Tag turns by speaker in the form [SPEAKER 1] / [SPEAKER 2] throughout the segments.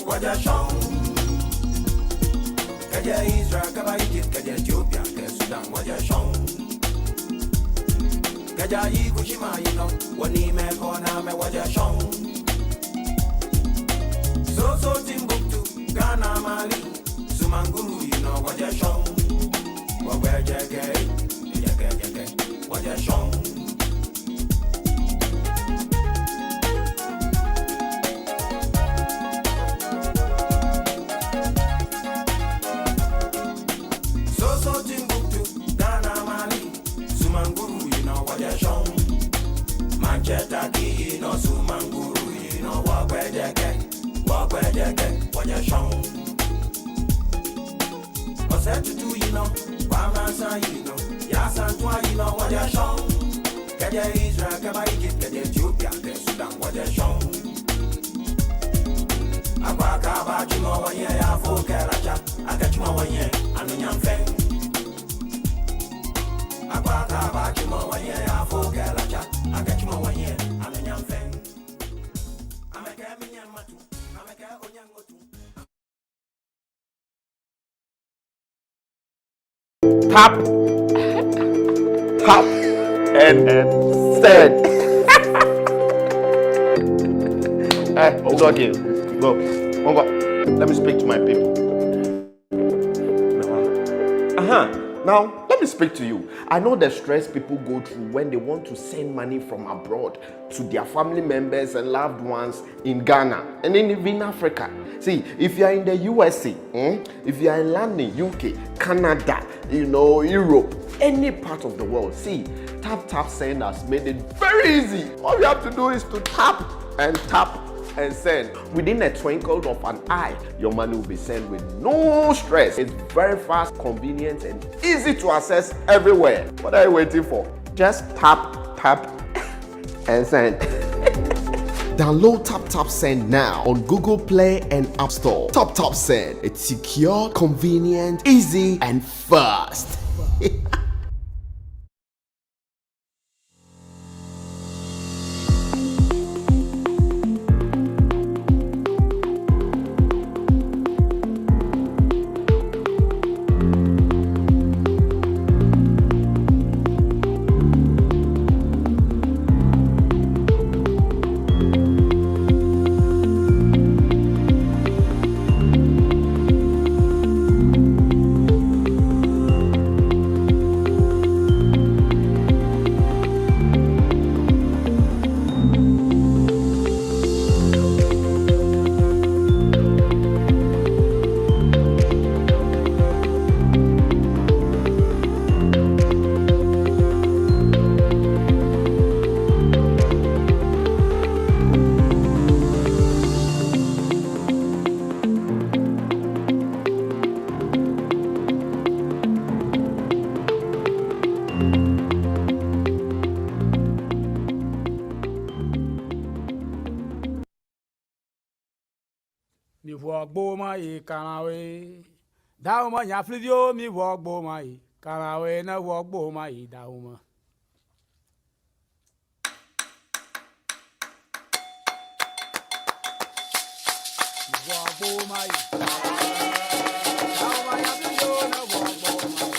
[SPEAKER 1] Waja Shong, Kaja Israel, Kaba Egypt, Kaja Ethiopia, Kaja Sudan, Waja Shong, Kaja Ikushima, Wanime Kona, me Waja Shong, So Timbuktu, Ghana, Mali, Sumanguru, Waja Shong, Waja Waja Shong. Chetaki, Sumanguru, walk where they get, Waja Shong. Oset to do, Pamasa, Yasan Twa, Waja Shong. Kaja Israel, Kaba Egypt, Kaja Ethiopia, Kaja Sudan, Waja Shong. Aquacaba, Chimo, yeah, for Karacha, Akachmo, yeah, and Yamfeng. Aquacaba, Chimo, yeah, for Karacha.
[SPEAKER 2] Tap, and send. It's okay. Go. Let me speak to my people. Now, let me speak to you. I know the stress people go through when they want to send money from abroad to their family members and loved ones in Ghana and even Africa. See, if you are in the USA, if you are in London, UK, Canada, Europe, any part of the world, see, Tap Send has made it very easy. All you have to do is to tap and send. Within a twinkle of an eye, your money will be sent with no stress. It's very fast, convenient, and easy to access everywhere. What are you waiting for? Just tap, and send. Download Tap Send now on Google Play and App Store. Tap Send. It's secure, convenient, easy, and fast.
[SPEAKER 3] Mi walk boma e kanawe. Dauma ya flidio mi walk boma e kanawe na walk boma e dauma. Mi walk boma e. Dauma ya flidio na walk boma e.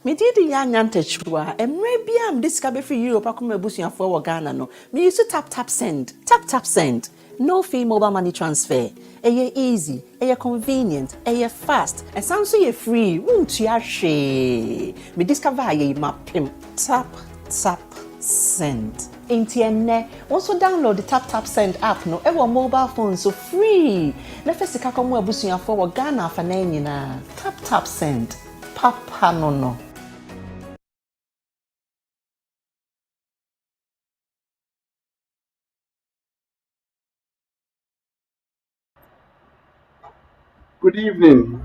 [SPEAKER 4] Me did the young antechua, and maybe I'm this cabin for Europe. I come a bush for Ghana. No, me used to tap send. no fee mobile money transfer. Eye easy, eye convenient, eye fast, and sounds so ye free. Won't you share? Me discover ye mapim. Tap, send. Intienne, also download the Tap Send app no ever mobile phone so free. Na first ka komo abusuya for Ghana fa na nyina. Tap Send. Papa no.
[SPEAKER 5] Good evening.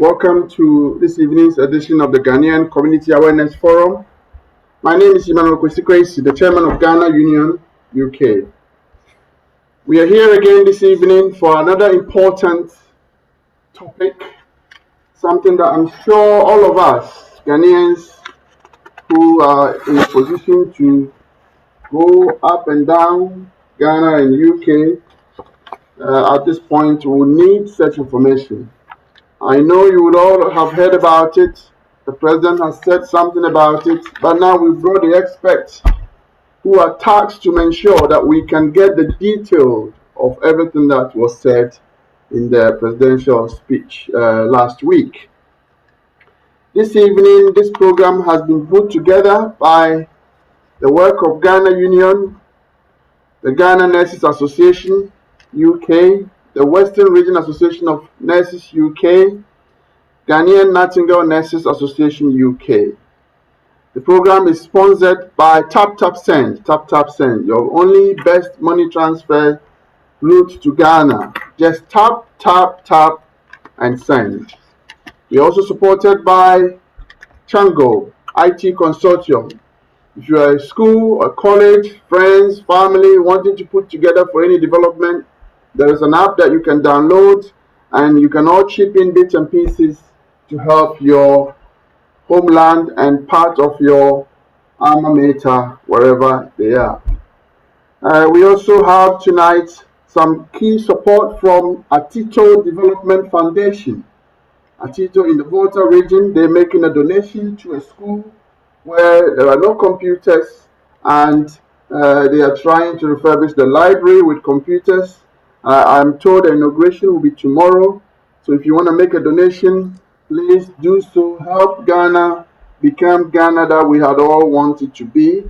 [SPEAKER 5] Welcome to this evening's edition of the Ghanaian Community Awareness Forum. My name is Emmanuel Kwesi, the chairman of Ghana Union, UK. We are here again this evening for another important topic, something that I'm sure all of us, Ghanaians who are in a position to go up and down Ghana and UK, at this point will need such information. I know you would all have heard about it. The president has said something about it, but now we've brought the experts who are tasked to ensure that we can get the details of everything that was said in the presidential speech last week. This evening, this program has been put together by the work of Ghana Union, the Ghana Nurses Association, UK, the Western Region Association of Nurses, UK, Ghanaian Nightingale Nurses Association, UK. The program is sponsored by Tap Send, your only best money transfer route to Ghana. Just tap, and send. We're also supported by Chango IT Consortium. If you are a school, a college, friends, family wanting to put together for any development, there is an app that you can download and you can all chip in bits and pieces to help your homeland and part of your alma mater wherever they are. We also have tonight some key support from Atito Development Foundation. Atito in the Volta region, they're making a donation to a school where there are no computers, and they are trying to refurbish the library with computers. I'm told the inauguration will be tomorrow, so if you want to make a donation, please do so. Help Ghana become Ghana that we had all wanted to be.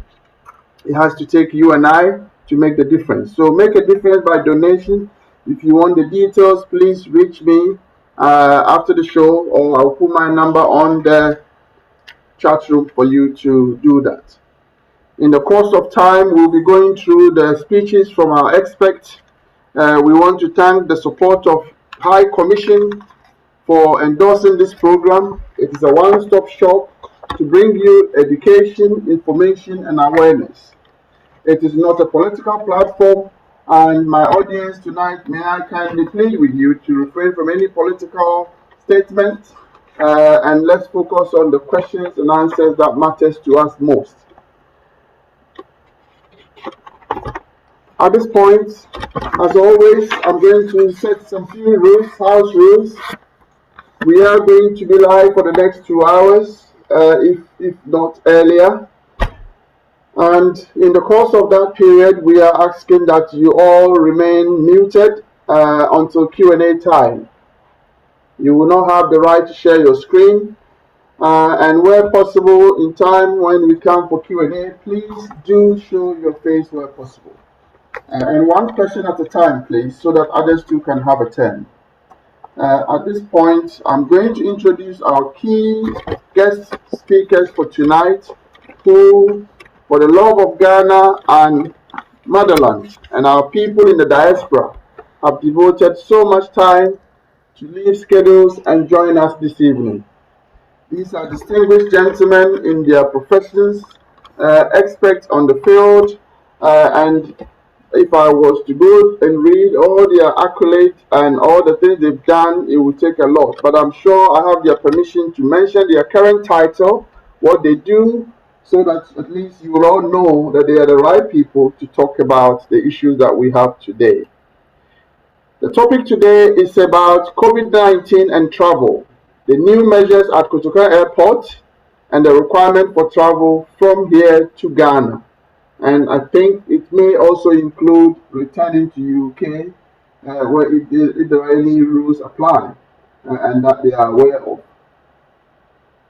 [SPEAKER 5] It has to take you and I to make the difference. So make a difference by donation. If you want the details, please reach me after the show, or I'll put my number on the chat room for you to do that. In the course of time, we'll be going through the speeches from our experts. We want to thank the support of High Commission for endorsing this program. It is a one-stop shop to bring you education, information, and awareness. It is not a political platform, and my audience tonight, may I kindly plead with you to refrain from any political statements, and let's focus on the questions and answers that matters to us most. At this point, as always, I'm going to set some few rules, house rules. We are going to be live for the next 2 hours, if not earlier. And in the course of that period, we are asking that you all remain muted until Q&A time. You will not have the right to share your screen. And where possible, in time when we come for Q&A, please do show your face where possible. And one question at a time, please, so that others too can have a turn. At this point, I'm going to introduce our key guest speakers for tonight, who, for the love of Ghana and motherland and our people in the diaspora, have devoted so much time to leave schedules and join us this evening. These are distinguished gentlemen in their professions, experts on the field, and if I was to go and read all their accolades and all the things they've done, it would take a lot. But I'm sure I have their permission to mention their current title, what they do, so that at least you will all know that they are the right people to talk about the issues that we have today. The topic today is about COVID-19 and travel, the new measures at Kotoka Airport, and the requirement for travel from here to Ghana. and I think it may also include returning to UK where if there are any rules apply and that they are aware of.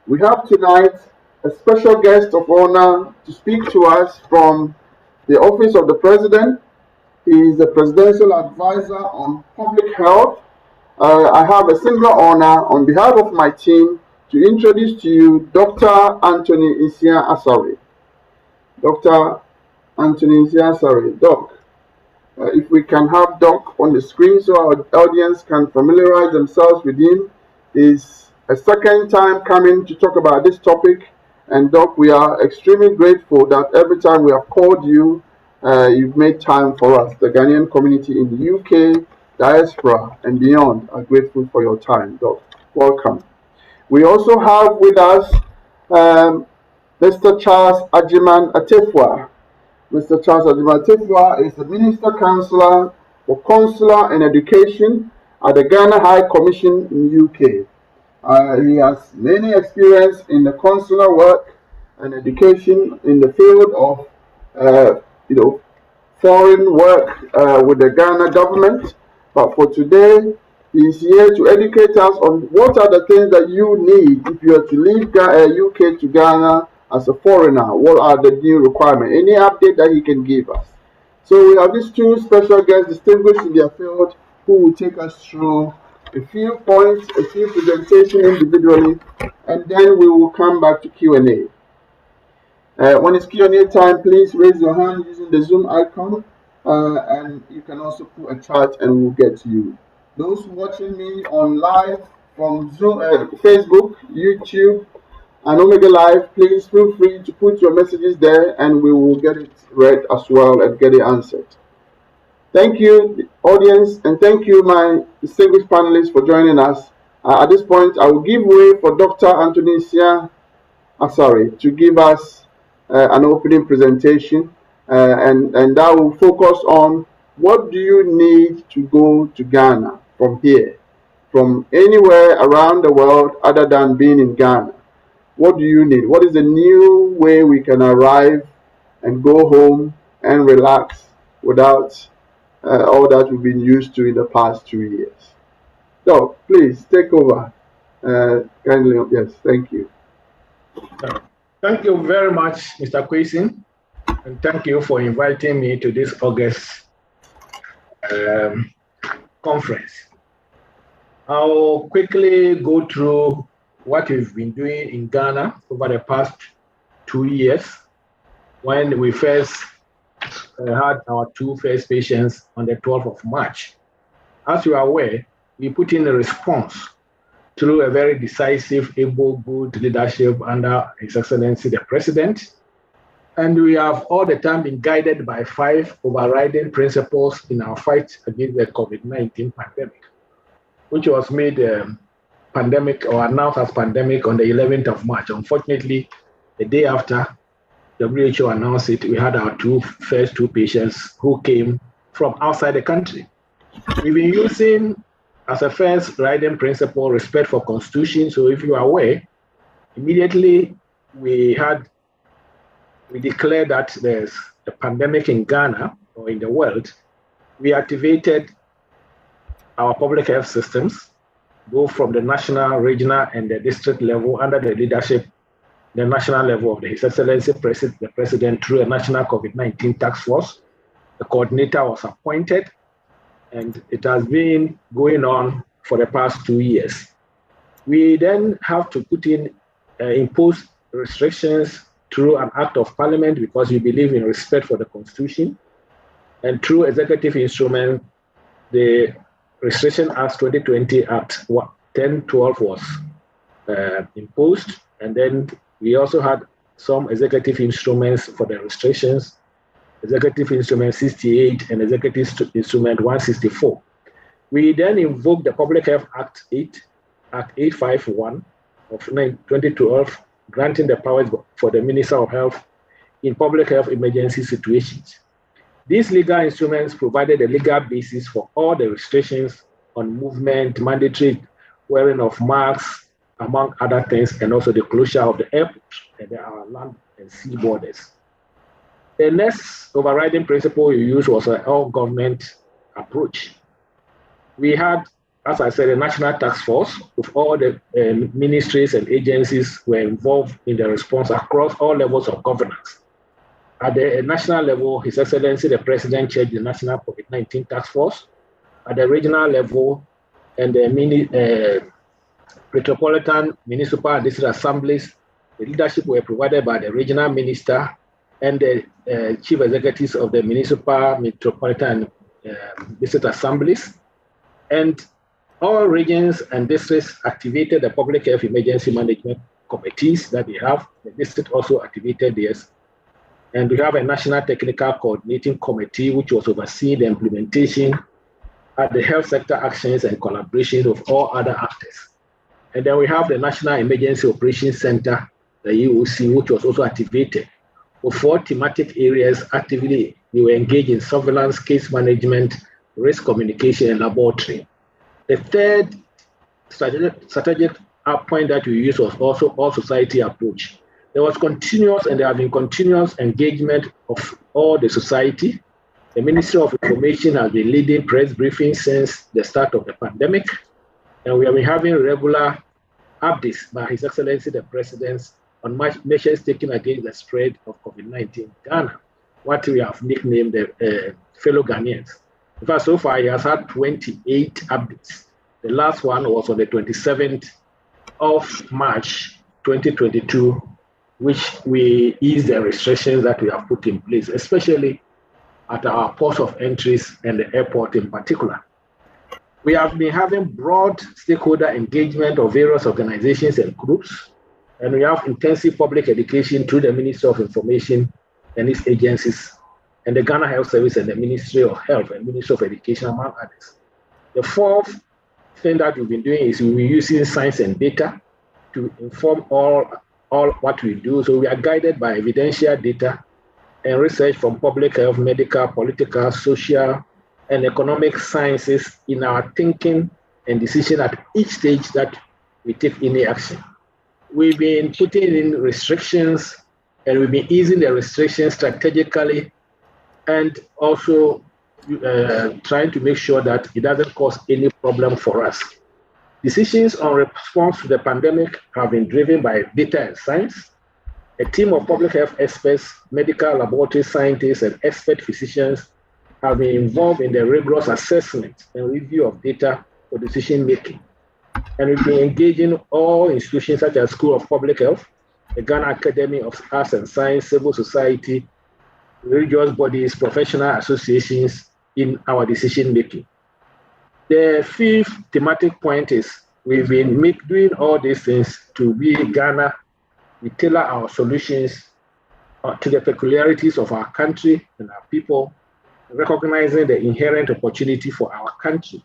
[SPEAKER 5] We have tonight a special guest of honor to speak to us from the Office of the President. He is the Presidential Advisor on Public Health. I have a singular honor on behalf of my team to introduce to you Dr. Anthony Isia Asare. Dr. Anthony Isia Asare, Doc. If we can have Doc on the screen so our audience can familiarize themselves with him. Is a second time coming to talk about this topic. And Doc, we are extremely grateful that every time we have called you, you've made time for us. The Ghanaian community in the UK, diaspora, and beyond are grateful for your time, Doc. Welcome. We also have with us Mr. Charles Ajiman Atefua. Mr. Charles Ajiman Atefua is the Minister Counselor for Consular and Education at the Ghana High Commission in the UK. He has many experience in the consular work and education in the field of, foreign work with the Ghana government. But for today, he is here to educate us on what are the things that you need if you are to leave UK to Ghana as a foreigner. What are the new requirements? Any update that he can give us. So we have these two special guests distinguished in their field who will take us through a few points, a few presentations individually, and then we will come back to Q&A. When it's Q&A time, please raise your hand using the Zoom icon, and you can also put a chat and we'll get to you. Those watching me on live from Zoom, Facebook, YouTube, and Omega Live, please feel free to put your messages there and we will get it read as well and get it answered. Thank you, audience, and thank you, my distinguished panelists, for joining us. At this point, I will give way for Dr. Anthony Isia Asare to give us an opening presentation, and that will focus on what do you need to go to Ghana from here, from anywhere around the world other than being in Ghana. What do you need? What is the new way we can arrive and go home and relax without all that we've been used to in the past 2 years? So please take over. Kindly, yes, thank you.
[SPEAKER 6] Thank you very much, Mr. Kwesi, and thank you for inviting me to this August conference. I'll quickly go through what we've been doing in Ghana over the past 2 years when we first had our two first patients on the 12th of March. As you are aware, we put in a response through a very decisive, able, good leadership under His Excellency the President. And we have all the time been guided by 5 overriding principles in our fight against the COVID-19 pandemic, which was made pandemic or announced as pandemic on the 11th of March. Unfortunately, the day after WHO announced it, we had our first two patients who came from outside the country. We've been using as a first riding principle respect for Constitution. So if you are aware, immediately we declared that there's a pandemic in Ghana or in the world. We activated our public health systems, both from the national, regional, and the district level under the leadership, the national level of His Excellency the President through a national COVID-19 task force. The coordinator was appointed, and it has been going on for the past 2 years. We then have to put in impose restrictions through an act of parliament because we believe in respect for the Constitution, and through executive instrument, the Restriction Act 2020 Act 1012 was imposed, and then we also had some executive instruments for the restrictions, Executive Instrument 68 and Executive Instrument 164. We then invoked the Public Health Act 851 of 2012, granting the powers for the Minister of Health in public health emergency situations. These legal instruments provided a legal basis for all the restrictions on movement, mandatory wearing of masks, among other things, and also the closure of the airport and our land and sea borders. The next overriding principle you used was an all-government approach. We had, as I said, a national task force with all the ministries and agencies were involved in the response across all levels of governance. At the national level, His Excellency the President chaired the National COVID-19 Task Force. At the regional level, and the metropolitan, municipal, and district assemblies, the leadership were provided by the regional minister and the chief executives of the municipal, metropolitan, district assemblies. And all regions and districts activated the public health emergency management committees that we have. The district also activated theirs. And we have a national technical coordinating committee, which was overseeing the implementation at the health sector actions and collaboration with all other actors. And then we have the National Emergency Operations Center, the EOC, which was also activated. With 4 thematic areas actively, we were engaged in surveillance, case management, risk communication, and laboratory. The third strategic point that we used was also all society approach. There was continuous, and there have been continuous engagement of all the society. The Ministry of Information has been leading press briefings since the start of the pandemic, and we have been having regular updates by His Excellency the President on measures taken against the spread of COVID-19 in Ghana, what we have nicknamed the fellow Ghanaians. In fact, so far, he has had 28 updates. The last one was on the 27th of March, 2022, which we eased the restrictions that we have put in place, especially at our ports of entries and the airport in particular. We have been having broad stakeholder engagement of various organizations and groups, and we have intensive public education through the Ministry of Information and its agencies, and the Ghana Health Service and the Ministry of Health and Ministry of Education, among others. The fourth thing that we've been doing is we'll be using science and data to inform all what we do. So we are guided by evidential data and research from public health, medical, political, social, and economic sciences in our thinking and decision at each stage that we take any action. We've been putting in restrictions, and we've been easing the restrictions strategically, and also trying to make sure that it doesn't cause any problem for us. Decisions on response to the pandemic have been driven by data and science. A team of public health experts, medical laboratory scientists, and expert physicians have been involved in the rigorous assessment and review of data for decision making. And we've been engaging all institutions such as School of Public Health, the Ghana Academy of Arts and Science, civil society, religious bodies, professional associations in our decision making. The fifth thematic point is we've been doing all these things to be Ghana. We tailor our solutions to the peculiarities of our country and our people, recognizing the inherent opportunity for our country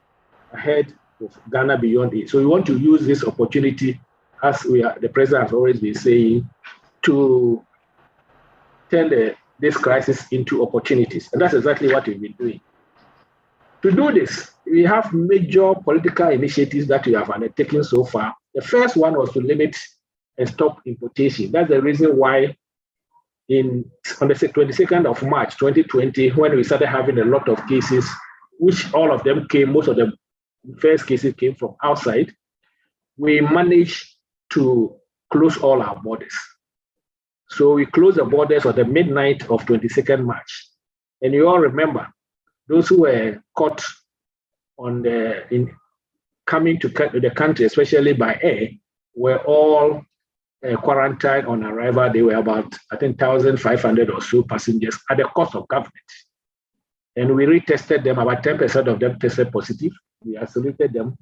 [SPEAKER 6] ahead of Ghana beyond it. So we want to use this opportunity, as the President has always been saying, to turn this crisis into opportunities. And that's exactly what we've been doing. To do this, we have major political initiatives that we have undertaken so far. The first one was to limit and stop importation. That's the reason why on the 22nd of March 2020, when we started having a lot of cases, which all of them most of the first cases came from outside, we managed to close all our borders. So we closed the borders on the midnight of 22nd March. And you all remember, those who were caught in coming to the country, especially by air, were all quarantined on arrival. They were about, I think, 1,500 or so passengers at the cost of government. And we retested them. About 10% of them tested positive. We isolated them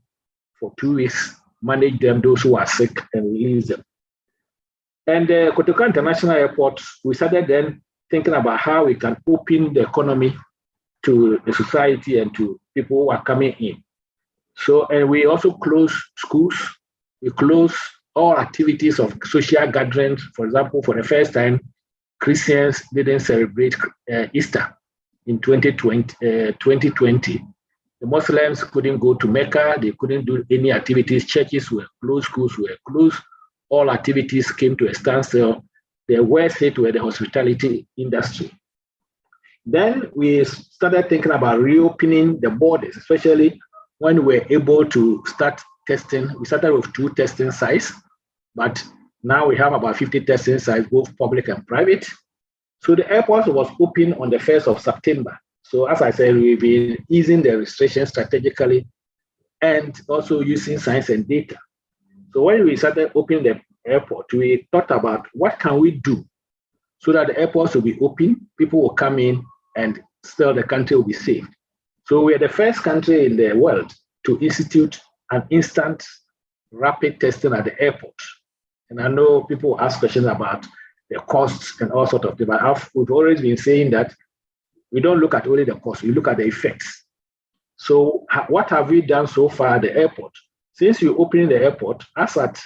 [SPEAKER 6] for 2 weeks, managed them, those who are sick, and released them. And Kotoka International Airport, we started then thinking about how we can open the economy to the society and to people who are coming in. So, and we also closed schools. We closed all activities of social gatherings. For example, for the first time, Christians didn't celebrate Easter in 2020. The Muslims couldn't go to Mecca. They couldn't do any activities. Churches were closed, schools were closed. All activities came to a standstill. The worst hit were the hospitality industry. Then we started thinking about reopening the borders, especially when we were able to start testing. We started with 2 testing sites, but now we have about 50 testing sites, both public and private. So the airport was open on the 1st of September. So as I said, we've been easing the restrictions strategically and also using science and data. So when we started opening the airport, we thought about what can we do so that the airports will be open, people will come in, and still the country will be safe. So we are the first country in the world to institute an instant rapid testing at the airport. And I know people ask questions about the costs and all sorts of things, but we've always been saying that we don't look at only the cost, we look at the effects. So what have we done so far at the airport? Since you opened the airport, as at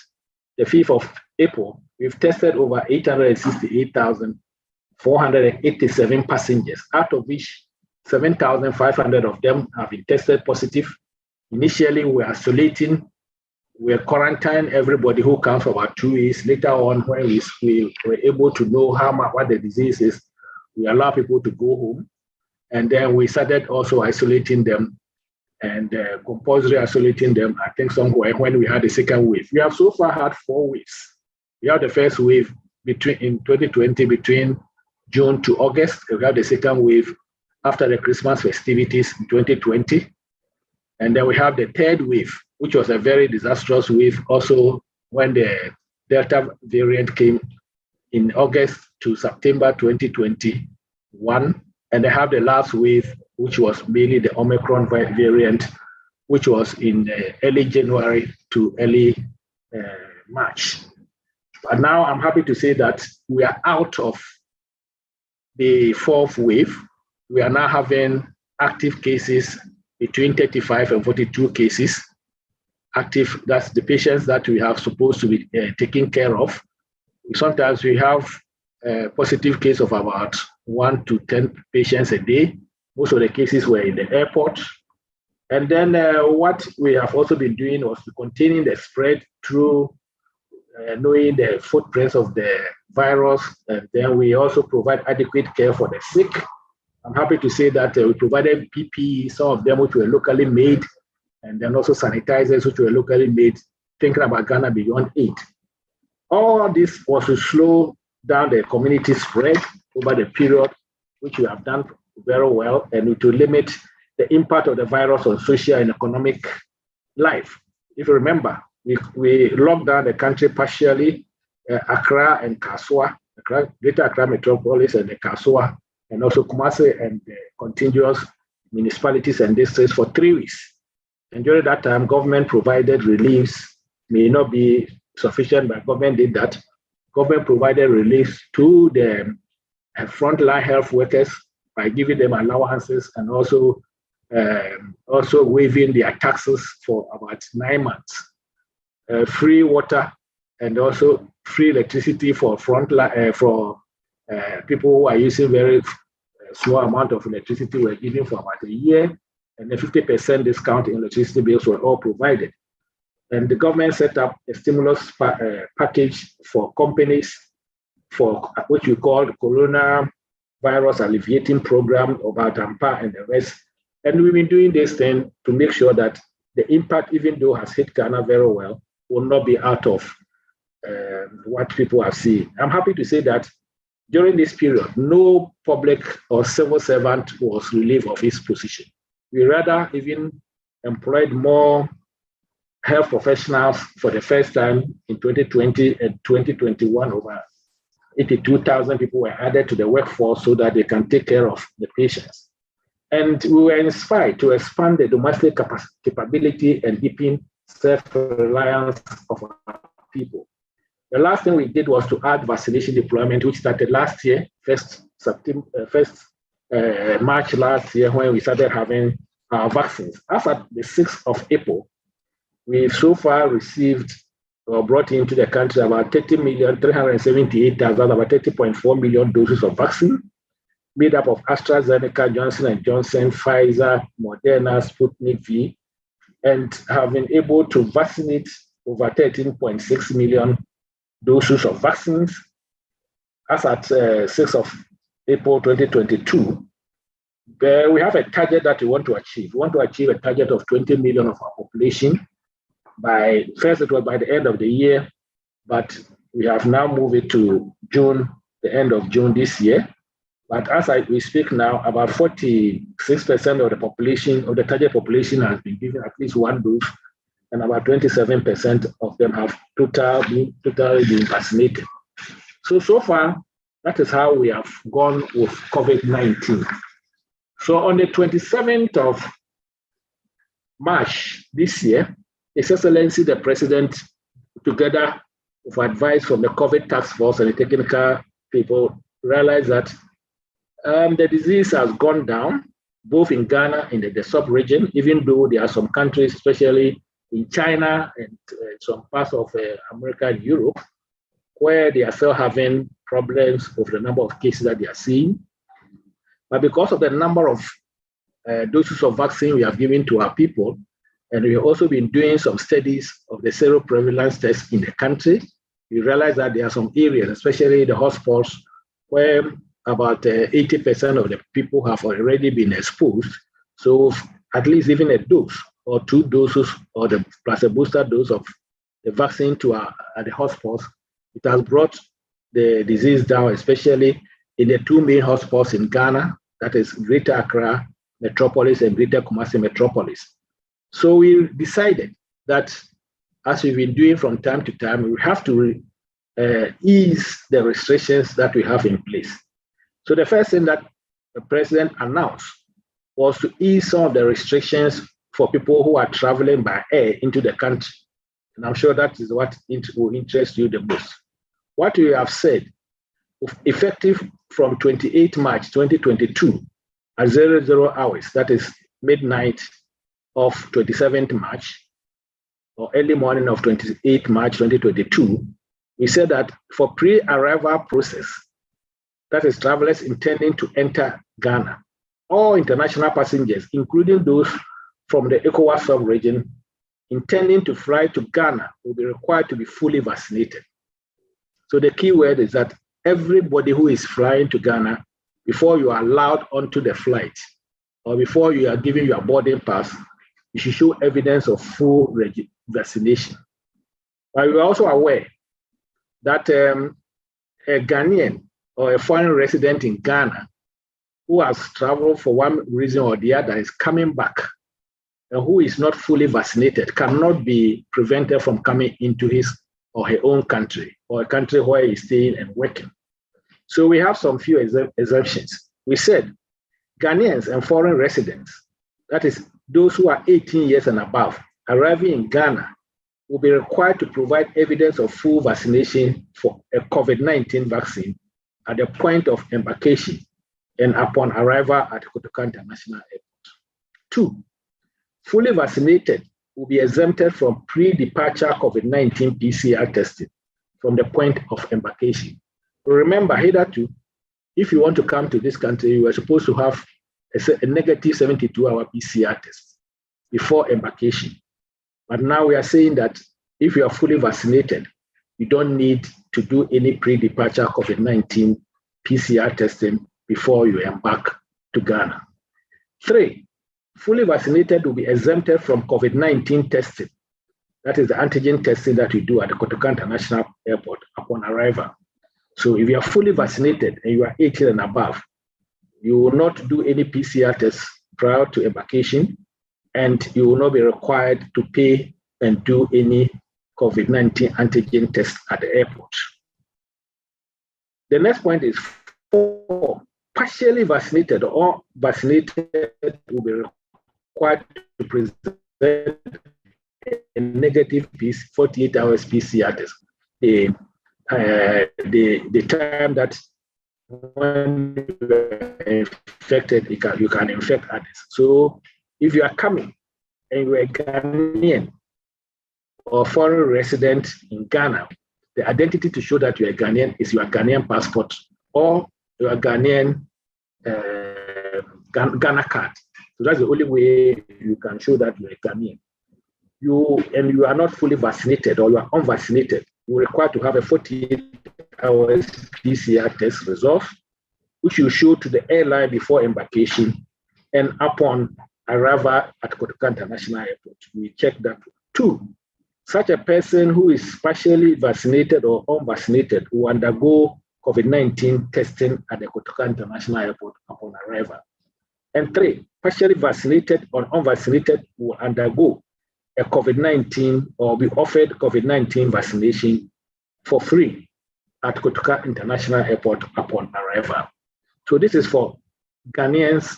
[SPEAKER 6] the 5th of April, we've tested over 868,487 passengers, out of which 7,500 of them have been tested positive. Initially, we're quarantining everybody who comes for about 2 weeks. Later on, when we were able to know what the disease is, we allow people to go home. And then we started also isolating them and compulsory isolating them, I think somewhere when we had the second wave. We have so far had 4 waves. We have the first wave in 2020 between June to August. We have the second wave after the Christmas festivities in 2020. And then we have the third wave, which was a very disastrous wave also when the Delta variant came in August to September 2021. And they have the last wave, which was mainly the Omicron variant, which was in early January to early March. But now I'm happy to say that we are out of the 4th wave. We are now having active cases between 35 and 42 cases. Active, that's the patients that we have supposed to be taking care of. Sometimes we have a positive case of about 1 to 10 patients a day. Most of the cases were in the airport. And then what we have also been doing was containing the spread through knowing the footprints of the virus. And then we also provide adequate care for the sick. I'm happy to say that we provided PPE, some of them which were locally made, and then also sanitizers which were locally made, thinking about Ghana Beyond Aid. All this was to slow down the community spread over the period, which we have done very well, and to limit the impact of the virus on social and economic life. If you remember, we locked down the country partially, Accra and Kasua, Greater Accra Metropolis and the Kasua, and also Kumasi and the contiguous municipalities and districts for 3 weeks. And during that time, government provided reliefs, may not be sufficient, but government did that. Government provided reliefs to the frontline health workers by giving them allowances and also waiving their taxes for about 9 months. Free water and also free electricity for frontline people who are using very small amount of electricity were given for about a year, and a 50% discount in electricity bills were all provided. And the government set up a stimulus package for companies, for which we call the Coronavirus Alleviating Program, about AMPA and the rest. And we've been doing this thing to make sure that the impact, even though has hit Ghana very well, will not be out of what people are seeing. I'm happy to say that during this period, no public or civil servant was relieved of his position. We rather even employed more health professionals for the first time in 2020 and 2021. Over 82,000 people were added to the workforce so that they can take care of the patients. And we were inspired to expand the domestic capability and deepen self-reliance of our people. The last thing we did was to add vaccination deployment, which started last year, March last year, when we started having our vaccines. As at the 6th of April, we've so far received or brought into the country about 30,378,000, about 30.4 million doses of vaccine, made up of AstraZeneca, Johnson & Johnson, Pfizer, Moderna, Sputnik V, and have been able to vaccinate over 13.6 million doses of vaccines. As at 6th of April 2022, we have a target that we want to achieve. We want to achieve a target of 20 million of our population first it was by the end of the year, but we have now moved it to June, the end of June this year. But as we speak now, about 46% of the population, of the target population, has been given at least one dose, and about 27% of them have totally been vaccinated. So far, that is how we have gone with COVID-19. So on the 27th of March this year, His Excellency the President, together with advice from the COVID task force and the technical people, realized that the disease has gone down, both in Ghana and the sub-region, even though there are some countries, especially in China and some parts of America and Europe, where they are still having problems with the number of cases that they are seeing. But because of the number of doses of vaccine we have given to our people, and we have also been doing some studies of the seroprevalence test in the country, we realize that there are some areas, especially the hotspots, where about 80% of the people have already been exposed. So at least even a dose or two doses or plus a booster dose of the vaccine to the hotspots, it has brought the disease down, especially in the two main hotspots in Ghana, that is Greater Accra Metropolis and Greater Kumasi Metropolis. So we decided that, as we've been doing from time to time, we have to ease the restrictions that we have in place. So the first thing that the president announced was to ease some of the restrictions for people who are traveling by air into the country. And I'm sure that is what will interest you the most. What we have said, effective from 28 March 2022 at 00 hours, that is midnight of 27th March or early morning of 28 March 2022, we said that for pre-arrival process, that is travelers intending to enter Ghana, all international passengers, including those from the ECOWAS sub-region intending to fly to Ghana, will be required to be fully vaccinated. So the key word is that everybody who is flying to Ghana, before you are allowed onto the flight or before you are given your boarding pass, you should show evidence of full vaccination. But we are also aware that a Ghanaian or a foreign resident in Ghana who has traveled for one reason or the other is coming back and who is not fully vaccinated cannot be prevented from coming into his or her own country or a country where he's staying and working. So we have some few exemptions. We said Ghanaians and foreign residents, that is those who are 18 years and above, arriving in Ghana will be required to provide evidence of full vaccination for a COVID-19 vaccine at the point of embarkation and upon arrival at Kotoka International Airport. 2, fully vaccinated will be exempted from pre-departure COVID-19 PCR testing from the point of embarkation. Remember, hitherto, if you want to come to this country, you are supposed to have a negative 72-hour PCR test before embarkation. But now we are saying that if you are fully vaccinated, you don't need to do any pre-departure COVID-19 PCR testing before you embark to Ghana. 3, fully vaccinated will be exempted from COVID-19 testing. That is the antigen testing that we do at the Kotoka International Airport upon arrival. So if you are fully vaccinated and you are 18 and above, you will not do any PCR tests prior to embarkation, and you will not be required to pay and do any COVID-19 antigen test at the airport. The next point is 4, partially vaccinated or vaccinated will be required to present a negative 48 hours PCR test. The time that when you are infected, you can infect others. So if you are coming and you are a Ghanaian or foreign resident in Ghana, the identity to show that you are a Ghanaian is your Ghanaian passport or your Ghanaian Ghana card. So that's the only way you can show that you are a Ghanaian. You are not fully vaccinated or you are unvaccinated, you are required to have a 48 hours PCR test result, which you show to the airline before embarkation and upon arrival at Kotoka International Airport, we check that. 2, such a person who is partially vaccinated or unvaccinated will undergo COVID-19 testing at the Kotoka International Airport upon arrival. And 3, partially vaccinated or unvaccinated will undergo a COVID-19 or be offered COVID-19 vaccination for free at Kotoka International Airport upon arrival. So this is for Ghanaians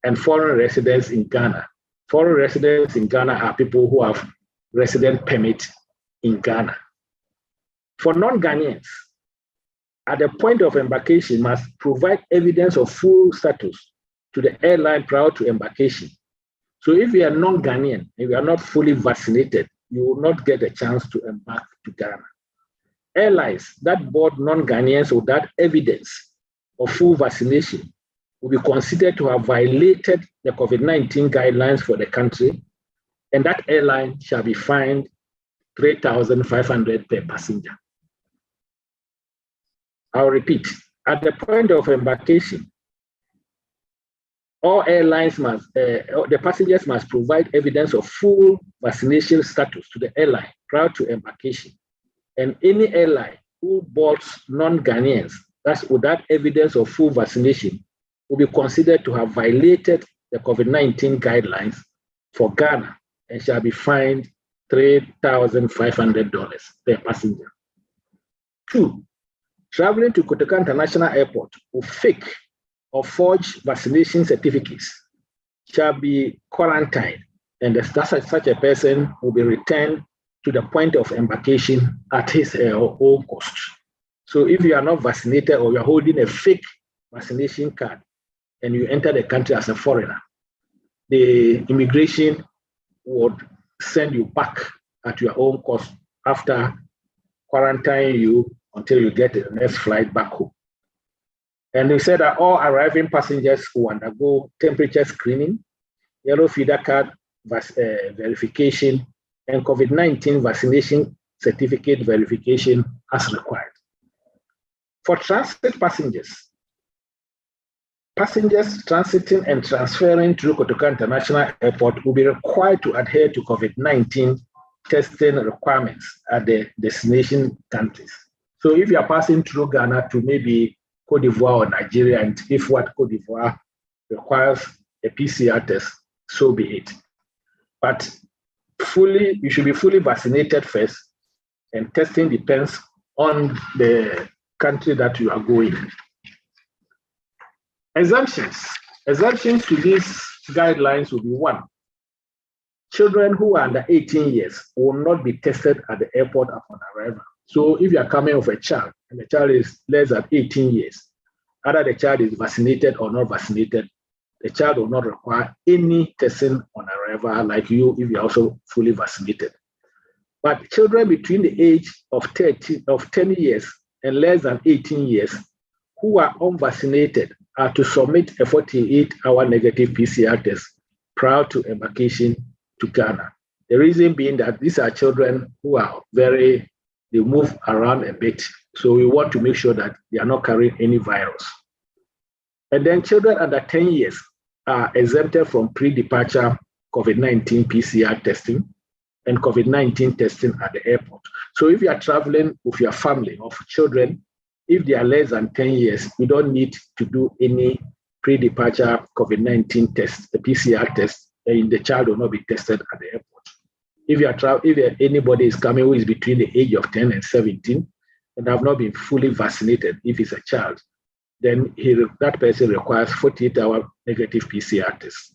[SPEAKER 6] and foreign residents in Ghana. Foreign residents in Ghana are people who have resident permit in Ghana. For non-Ghanaians, at the point of embarkation, must provide evidence of full status to the airline prior to embarkation. So if you are non-Ghanaian, if you are not fully vaccinated, you will not get a chance to embark to Ghana. Airlines that board non-Ghanaians without evidence of full vaccination will be considered to have violated the COVID-19 guidelines for the country, and that airline shall be fined 3,500 per passenger. I'll repeat, at the point of embarkation, all airlines must, the passengers must provide evidence of full vaccination status to the airline prior to embarkation. And any airline who boards non-Ghanaians, that's without evidence of full vaccination, will be considered to have violated the COVID-19 guidelines for Ghana and shall be fined $3,500 per passenger. 2, traveling to Kotoka International Airport with fake or forged vaccination certificates shall be quarantined, and such a person will be returned to the point of embarkation at his or own cost. So if you are not vaccinated or you are holding a fake vaccination card and you enter the country as a foreigner, the immigration would send you back at your own cost after quarantining you until you get the next flight back home. And we said that all arriving passengers will undergo temperature screening, yellow feeder card verification, and COVID-19 vaccination certificate verification as required. For transit passengers transiting and transferring through Kotoka International Airport will be required to adhere to COVID-19 testing requirements at the destination countries. So if you are passing through Ghana to maybe Cote d'Ivoire or Nigeria, and if what Cote d'Ivoire requires a PCR test, so be it. But you should be fully vaccinated first, and testing depends on the country that you are going. Exemptions to these guidelines will be: 1, children who are under 18 years will not be tested at the airport upon arrival. So if you are coming with a child and the child is less than 18 years, either the child is vaccinated or not vaccinated, the child will not require any testing on arrival like you if you are also fully vaccinated. But children between the age of 10 years and less than 18 years who are unvaccinated are to submit a 48-hour negative PCR test prior to embarkation to Ghana. The reason being that these are children who are they move around a bit. So we want to make sure that they are not carrying any virus. And then children under 10 years are exempted from pre-departure COVID-19 PCR testing and COVID-19 testing at the airport. So if you are traveling with your family of children, if they are less than 10 years, you don't need to do any pre-departure COVID-19 test, the PCR test, and the child will not be tested at the airport. If anybody is coming who is between the age of 10 and 17 and have not been fully vaccinated, if it's a child, then that person requires 48-hour negative PCR test.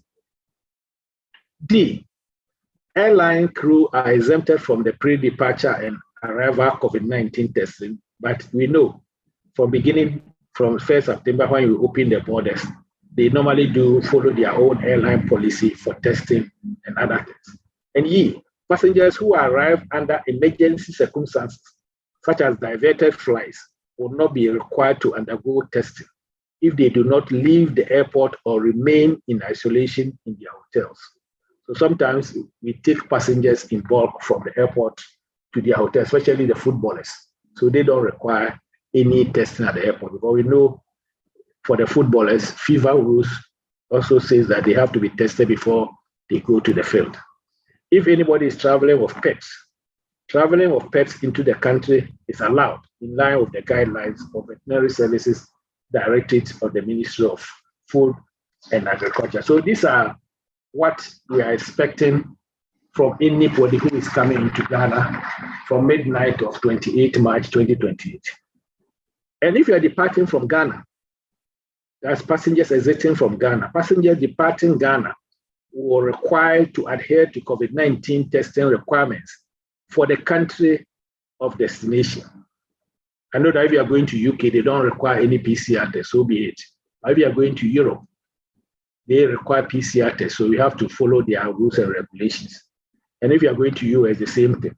[SPEAKER 6] D, airline crew are exempted from the pre-departure and arrival COVID-19 testing, but we know from 1st September when you open the borders, they normally do follow their own airline policy for testing and other things. And E, passengers who arrive under emergency circumstances, such as diverted flights, will not be required to undergo testing if they do not leave the airport or remain in isolation in their hotels. So sometimes we take passengers in bulk from the airport to their hotel, especially the footballers. So they don't require any testing at the airport, because we know for the footballers, fever rules also says that they have to be tested before they go to the field. If anybody is traveling with pets into the country is allowed in line with the guidelines of Veterinary Services Directorate of the Ministry of Food and Agriculture. So these are what we are expecting from anybody who is coming into Ghana from midnight of 28 March 2028. And if you are departing from Ghana, that's passengers exiting from Ghana, passengers departing Ghana will require to adhere to COVID-19 testing requirements for the country of destination. I know that if you are going to UK, they don't require any PCR test, so be it. If you are going to Europe, they require PCR tests, so you have to follow their rules and regulations. And if you are going to US, the same thing.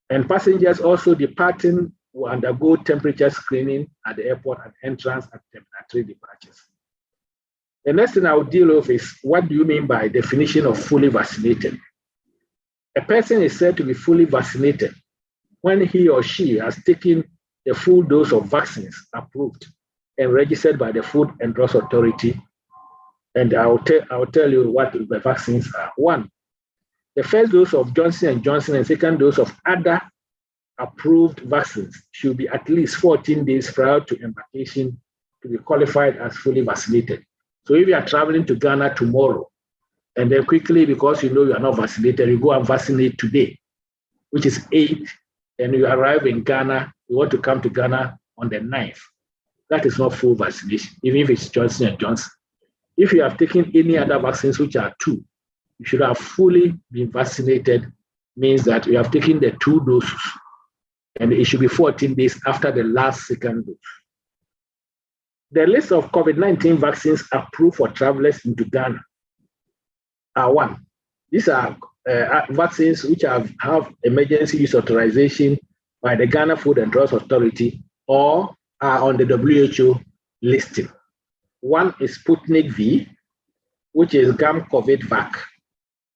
[SPEAKER 6] And passengers also departing will undergo temperature screening at the airport and entrance at Terminal 3 departures. The next thing I will deal with is, what do you mean by definition of fully vaccinated? A person is said to be fully vaccinated when he or she has taken the full dose of vaccines approved and registered by the Food and Drugs Authority. And I will tell you what the vaccines are. 1, the first dose of Johnson & Johnson and second dose of other approved vaccines should be at least 14 days prior to embarkation to be qualified as fully vaccinated. So if you are traveling to Ghana tomorrow, and then quickly, because you know you are not vaccinated, you go and vaccinate today, which is 8th, and you arrive in Ghana, you want to come to Ghana on the 9th. That is not full vaccination, even if it's Johnson & Johnson. If you have taken any other vaccines, which are 2, you should have fully been vaccinated, means that you have taken the 2 doses, and it should be 14 days after the last second dose. The list of COVID-19 vaccines approved for travelers into Ghana are 1. These are vaccines which have emergency use authorization by the Ghana Food and Drugs Authority or are on the WHO listing. 1 is Sputnik V, which is GAM-COVID-Vac,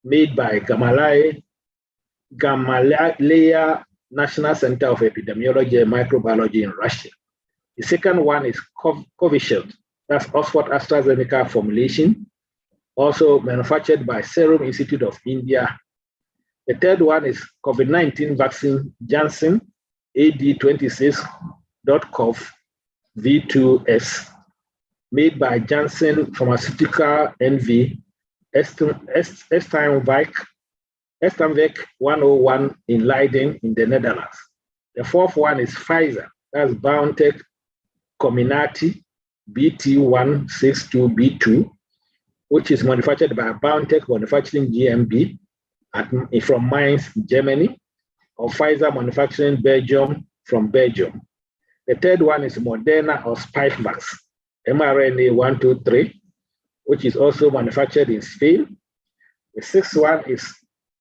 [SPEAKER 6] made by Gamaleya National Center of Epidemiology and Microbiology in Russia. The second one is Covishield, that's Oxford AstraZeneca formulation, also manufactured by Serum Institute of India. The third one is COVID-19 vaccine Janssen AD26.CoV V2S, made by Janssen Pharmaceutical NV, Estamvec 101 in Leiden in the Netherlands. The fourth one is Pfizer, that's BioNTech Comirnaty BT162B2, which is manufactured by BioNTech Manufacturing GmbH from Mainz, Germany, or Pfizer Manufacturing Belgium from Belgium. The third one is Moderna or Spikevax mRNA 123, which is also manufactured in Spain. The sixth one is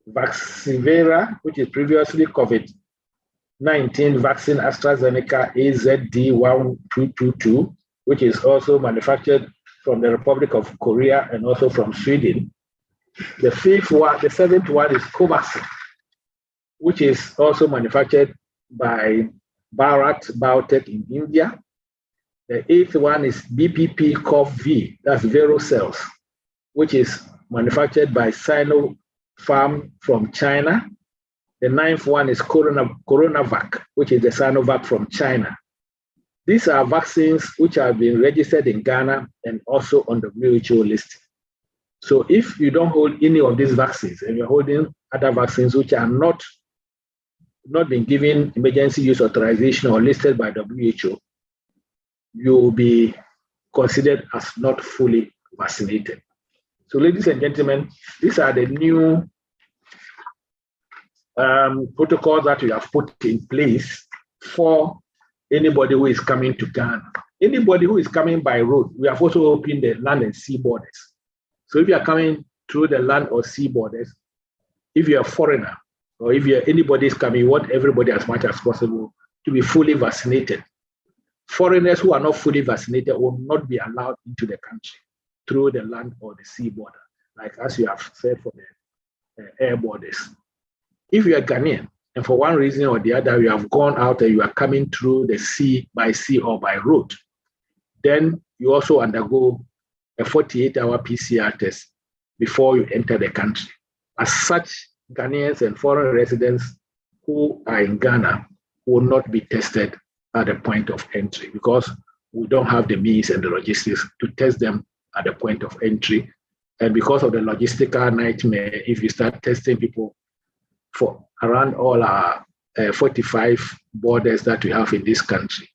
[SPEAKER 6] Vaxzevria, which is previously COVID-19 vaccine AstraZeneca AZD1222, which is also manufactured from the Republic of Korea and also from Sweden. The seventh one is Covaxin, which is also manufactured by Bharat Biotech in India. The eighth one is BPP-CoV, that's Verocells, which is manufactured by Sinopharm from China. The ninth one is Coronavac, which is the Sinovac from China. These are vaccines which have been registered in Ghana and also on the WHO list. So if you don't hold any of these vaccines and you're holding other vaccines which are not been given emergency use authorization or listed by WHO, you will be considered as not fully vaccinated. So ladies and gentlemen, these are the new protocols that we have put in place for anybody who is coming to Ghana. Anybody who is coming by road, we have also opened the land and sea borders. So if you are coming through the land or sea borders, if you're a foreigner or if anybody is coming, you want everybody as much as possible to be fully vaccinated. Foreigners who are not fully vaccinated will not be allowed into the country through the land or the sea border, like as you have said for the air borders. If you are Ghanaian, and for one reason or the other, you have gone out and you are coming through the sea or by road, then you also undergo a 48-hour PCR test before you enter the country. As such, Ghanaians and foreign residents who are in Ghana will not be tested at the point of entry because we don't have the means and the logistics to test them at the point of entry. And because of the logistical nightmare, if you start testing people for around all our 45 borders that we have in this country.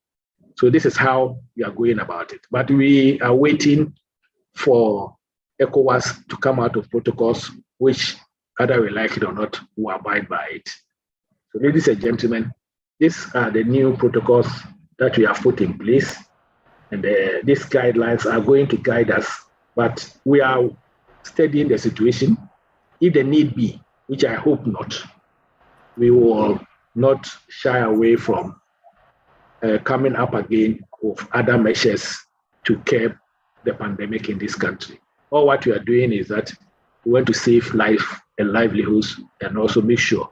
[SPEAKER 6] So this is how we are going about it. But we are waiting for ECOWAS to come out of protocols, which, whether we like it or not, will abide by it. So ladies and gentlemen, these are the new protocols that we have put in place. And these guidelines are going to guide us, but we are studying the situation. If the need be, which I hope not, we will not shy away from coming up again with other measures to curb the pandemic in this country. All what we are doing is that we want to save life and livelihoods and also make sure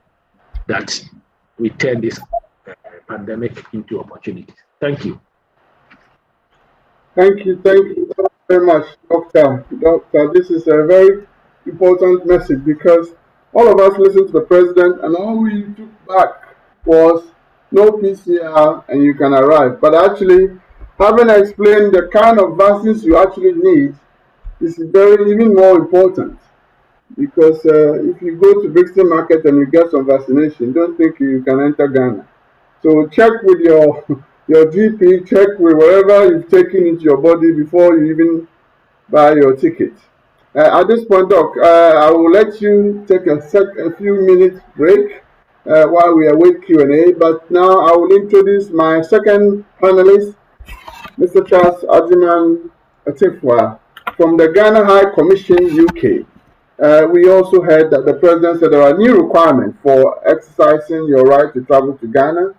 [SPEAKER 6] that we turn this pandemic into opportunity. Thank you.
[SPEAKER 5] Thank you very much, Doctor. Doctor, this is a very important message because all of us listened to the president and all we took back was no PCR and you can arrive. But actually, having explained the kind of vaccines you actually need is even more important. Because if you go to Brixton Market and you get some vaccination, don't think you can enter Ghana. So check with your GP, check with whatever you've taken into your body before you even buy your ticket. At this point, Doc, I will let you take a few minutes break while we await Q&A. But now I will introduce my second panelist, Mr. Charles Agyemang Atifwa from the Ghana High Commission, UK. We also heard that the president said there are new requirements for exercising your right to travel to Ghana,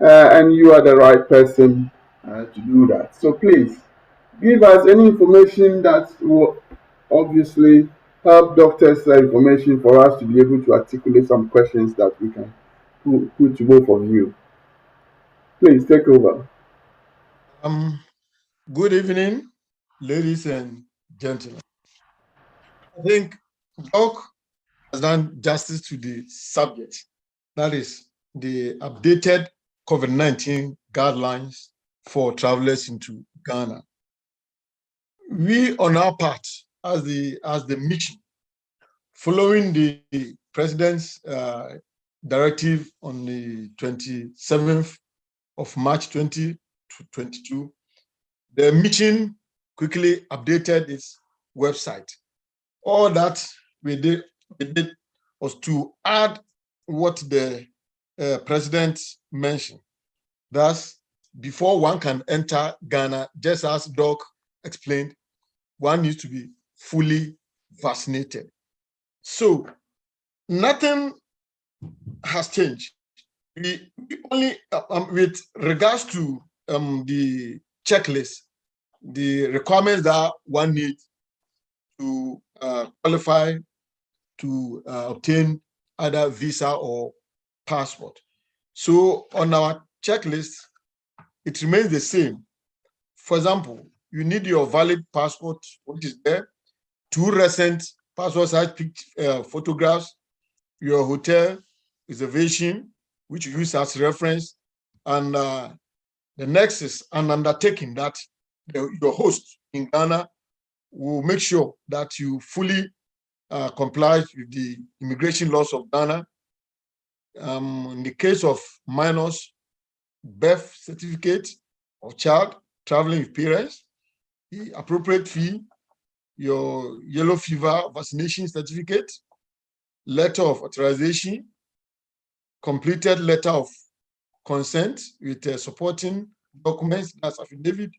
[SPEAKER 5] and you are the right person to do that. So please, give us any information that will obviously help doctors information for us to be able to articulate some questions that we can put to both of you. Please take over.
[SPEAKER 7] Good evening, ladies and gentlemen. I think Doc has done justice to the subject. That is the updated COVID-19 guidelines for travelers into Ghana. We, on our part, as the mission, following the president's directive on the 27th of March 2022, the mission quickly updated its website. All that we did was to add what the president mentioned. Thus, before one can enter Ghana, just as Doc explained, one needs to be fully vaccinated. So nothing has changed. We only, with regards to the checklist, the requirements that one needs to qualify to obtain either visa or passport. So on our checklist, it remains the same. For example, you need your valid passport, which is there, 2 recent passport size photographs, your hotel reservation, which you use as reference, and the next is an undertaking that your host in Ghana will make sure that you fully comply with the immigration laws of Ghana. In the case of minors, birth certificate of child traveling with parents, the appropriate fee, your yellow fever vaccination certificate, letter of authorization, completed letter of consent with supporting documents, that's affidavit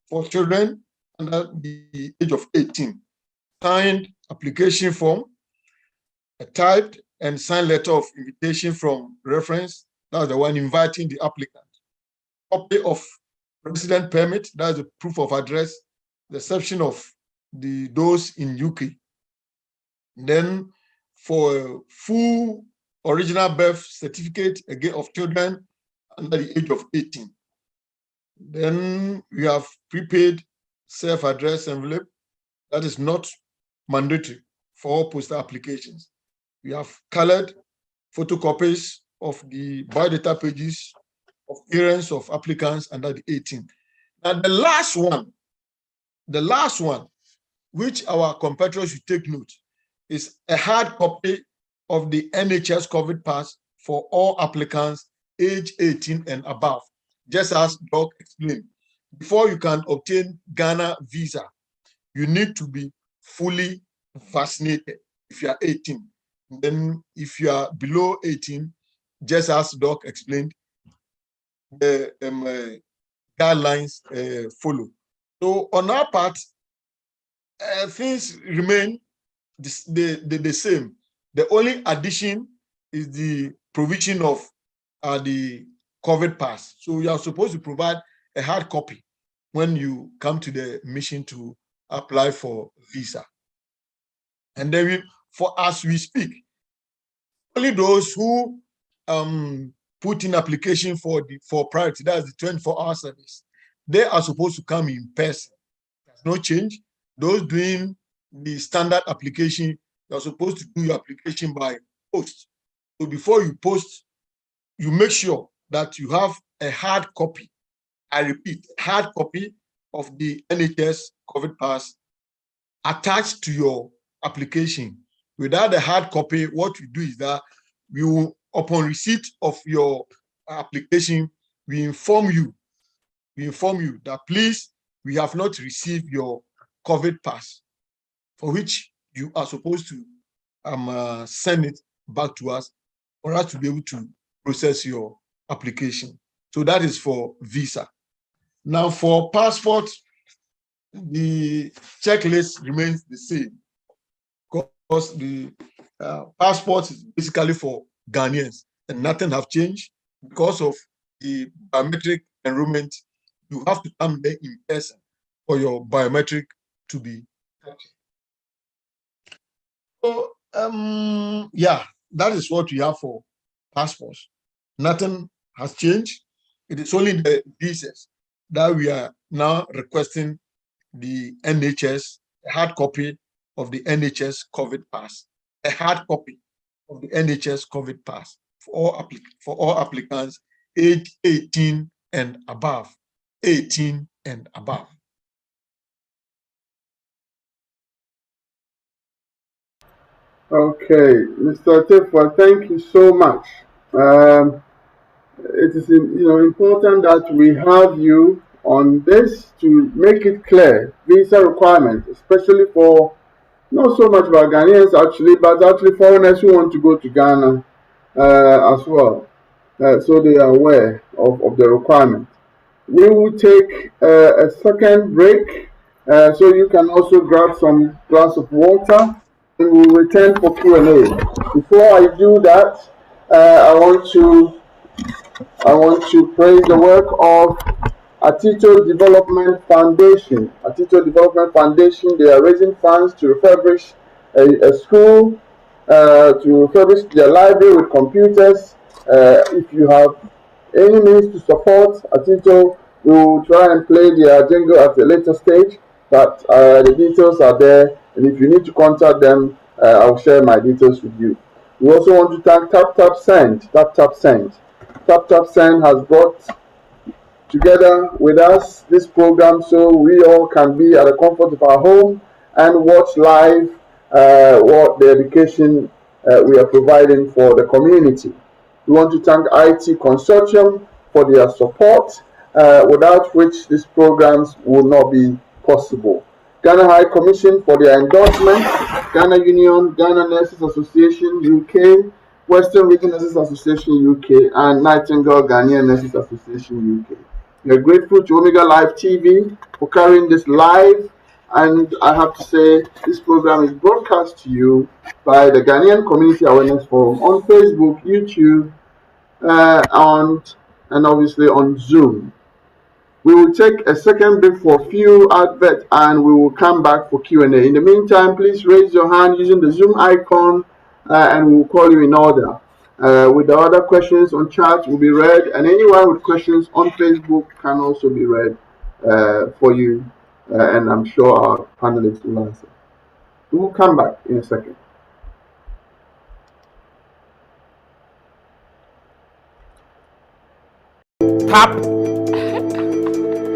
[SPEAKER 7] for children under the age of 18, signed application form, a typed and signed letter of invitation from reference, that's the one inviting the applicant, copy of resident permit, that's the proof of address, the exception of those in UK. Then for a full original birth certificate, again, of children under the age of 18. Then we have prepaid self-addressed envelope, that is not mandatory for all postal applications. We have colored photocopies of the biodata pages of parents of applicants under the 18. Now, the last one, which our competitors should take note, is a hard copy of the NHS COVID pass for all applicants age 18 and above. Just as Doc explained, before you can obtain Ghana visa, you need to be fully vaccinated if you are 18. Then if you are below 18, just as Doc explained, the guidelines follow. So on our part, things remain the same. The only addition is the provision of the COVID pass. So you are supposed to provide a hard copy when you come to the mission to apply for visa. And then as we speak, only those who put in application for priority, that's the 24-hour service, they are supposed to come in person. There's no change. Those doing the standard application, you're supposed to do your application by post. So before you post, you make sure that you have a hard copy. I repeat, hard copy of the NHS COVID pass attached to your application. Without the hard copy, what we do is that we will, upon receipt of your application, we inform you that please, we have not received your COVID pass, for which you are supposed to send it back to us for us to be able to process your application. So that is for visa. Now for passport, the checklist remains the same, because the passport is basically for Ghanaians and nothing have changed. Because of the biometric enrollment, you have to come there in person for your biometric to be taken. So yeah, that is what we have for passports. Nothing has changed. It is only the visas that we are now requesting the NHS, a hard copy of the NHS COVID pass, a hard copy of the NHS COVID pass for all applicants age 18 and above. 18 and above.
[SPEAKER 5] Okay, Mr. Tefwa, thank you so much. It is important that we have you on this to make it clear, visa requirements, especially for not so much about Ghanaians actually, but actually foreigners who want to go to Ghana as well, so they are aware of the requirement. We will take a second break, so you can also grab some glass of water, and we'll return for Q&A. Before I do that, I want to praise the work of Atito Development Foundation. Atito Development Foundation, they are raising funds to refurbish a school, to refurbish their library with computers. If you have any means to support Atito, we will try and play their jingle at a later stage, but the details are there, and if you need to contact them, I'll share my details with you. We also want to thank TapTapSend. TapTapSend has brought together with us this program so we all can be at the comfort of our home and watch live what the education we are providing for the community. We want to thank IT Consortium for their support, without which these programs will not be possible. Ghana High Commission for their endorsement, Ghana Union, Ghana Nurses Association UK, Western Region Nurses Association UK, and Nightingale Ghanaian Nurses Association UK. We are grateful to Omega Live TV for carrying this live, and I have to say this program is broadcast to you by the Ghanaian Community Awareness Forum on Facebook, YouTube, and obviously on Zoom. We will take a second break for a few adverts and we will come back for Q&A. In the meantime, please raise your hand using the Zoom icon and we will call you in order. With the other questions on chat will be read, and anyone with questions on Facebook can also be read for you and I'm sure our panelists will answer. We will come back in a second.
[SPEAKER 2] Tap,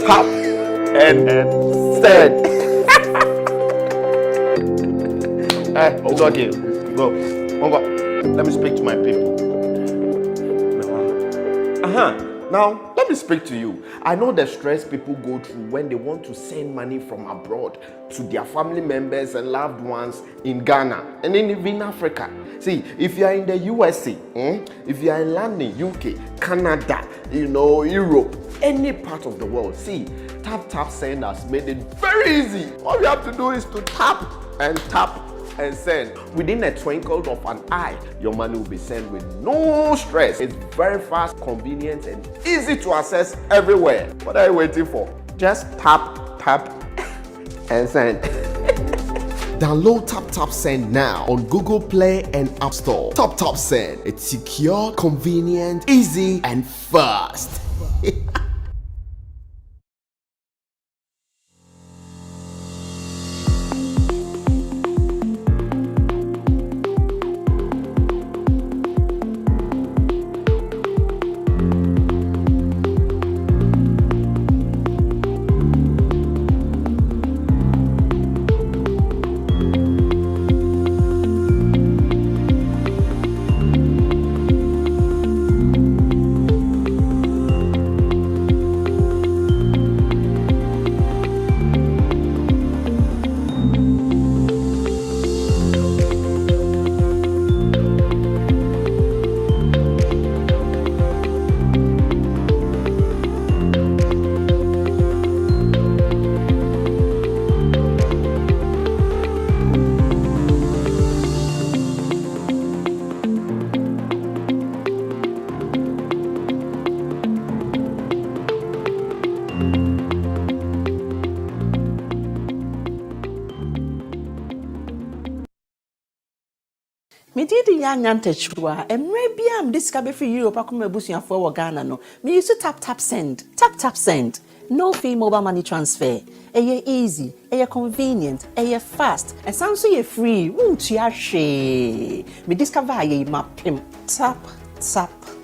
[SPEAKER 2] tap, and send. It's okay. Go. Let me speak to my people. Now, let me speak to you. I know the stress people go through when they want to send money from abroad to their family members and loved ones in Ghana and even Africa. See, if you are in the USA, if you are in London, UK, Canada, Europe, any part of the world, see, Tap Send has made it very easy. All you have to do is to tap and send. Within a twinkle of an eye, your money will be sent with no stress. It's very fast, convenient, and easy to access everywhere. What are you waiting for? Just tap, and send. Download Tap Send now on Google Play and App Store. Tap Send. It's secure, convenient, easy, and fast.
[SPEAKER 4] Medidi ya nyantachwa emre bia am disika be free Europe akoma abusuafo wo Ghana no me use tap send no fee mobile money transfer eye easy eye convenient eye fast and sound so ye free won't ya hwe me discover ye mapem tap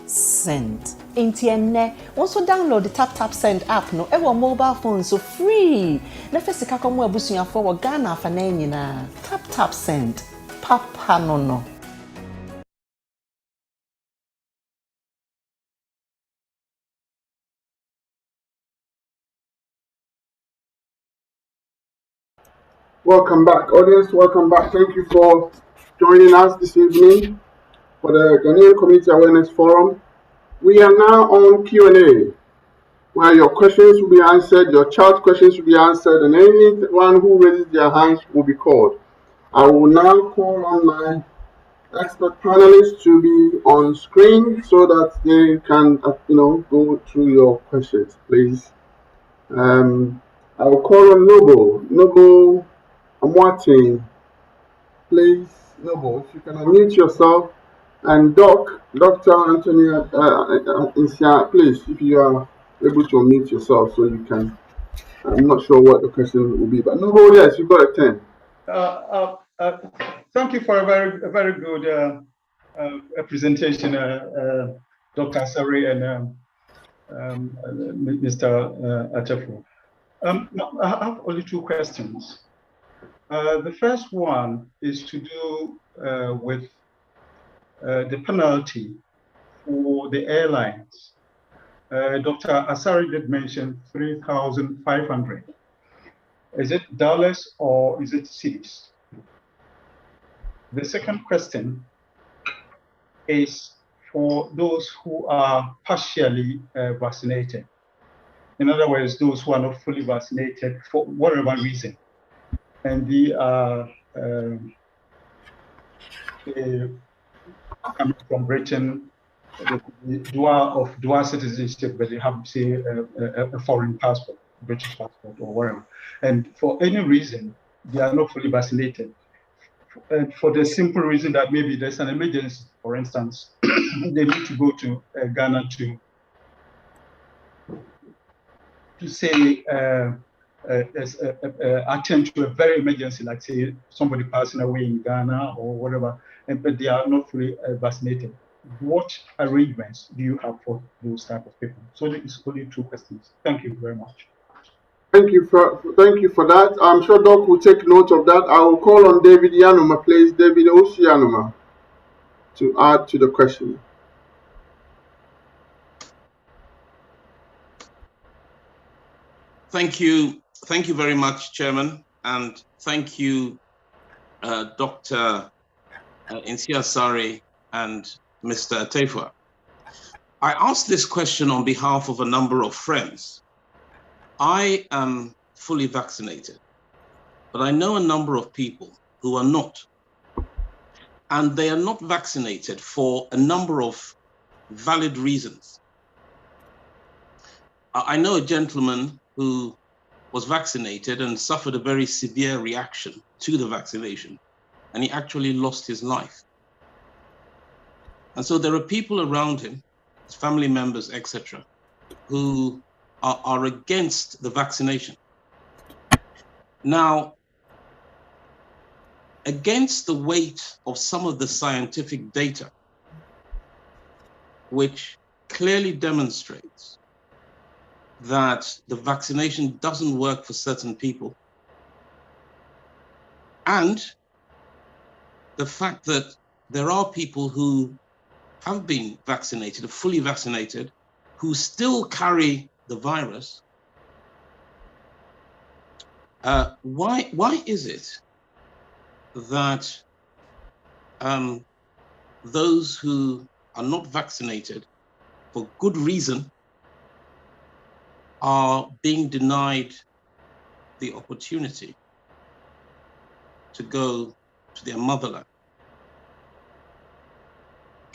[SPEAKER 4] send entienne also download the tap send app no ewo mobile phone so free na fesika komo abusuafo wo Ghana afa na nyina tap send papa no
[SPEAKER 5] Welcome back, audience. Welcome back. Thank you for joining us this evening for the Ghanaian Community Awareness Forum. We are now on Q&A, where your questions will be answered, your chat questions will be answered, and anyone who raises their hands will be called. I will now call on my expert panelists to be on screen so that they can, go through your questions, please. I will call on Noble Amwati, please. Noble, if you can unmute yourself, and Dr. Anthony Insia, please, if you are able to unmute yourself so you can. I'm not sure what the question will be, but Noble, yes, you got a 10.
[SPEAKER 8] Thank you for a very good presentation, Dr. Asari and Mr. Achafu. I have only two questions. The first one is to do with the penalty for the airlines. Dr. Asari did mention 3,500. Is it dollars or is it cedis? The second question is for those who are partially vaccinated. In other words, those who are not fully vaccinated for whatever reason. And they are coming from Britain, the dual citizenship, but they have, say, a foreign passport, British passport or whatever. And for any reason, they are not fully vaccinated. And for the simple reason that maybe there's an emergency, for instance, they need to go to Ghana to say attend to a very emergency, like say somebody passing away in Ghana or whatever, but they are not fully vaccinated. What arrangements do you have for those type of people? So it's only 2 questions. Thank you very much.
[SPEAKER 5] Thank you for that. I'm sure Doc will take note of that. I will call on David Yanuma, please. David Yanuma, to add to the question.
[SPEAKER 9] Thank you very much, Chairman, and thank you, Dr. Insiasare and Mr. Atefua. I asked this question on behalf of a number of friends. I am fully vaccinated, but I know a number of people who are not. And they are not vaccinated for a number of valid reasons. I know a gentleman who was vaccinated and suffered a very severe reaction to the vaccination, and he actually lost his life. And so there are people around him, his family members, etc., who are against the vaccination. Now, against the weight of some of the scientific data, which clearly demonstrates that the vaccination doesn't work for certain people, and the fact that there are people who have been vaccinated, fully vaccinated, who still carry the virus, why is it that those who are not vaccinated for good reason are being denied the opportunity to go to their motherland?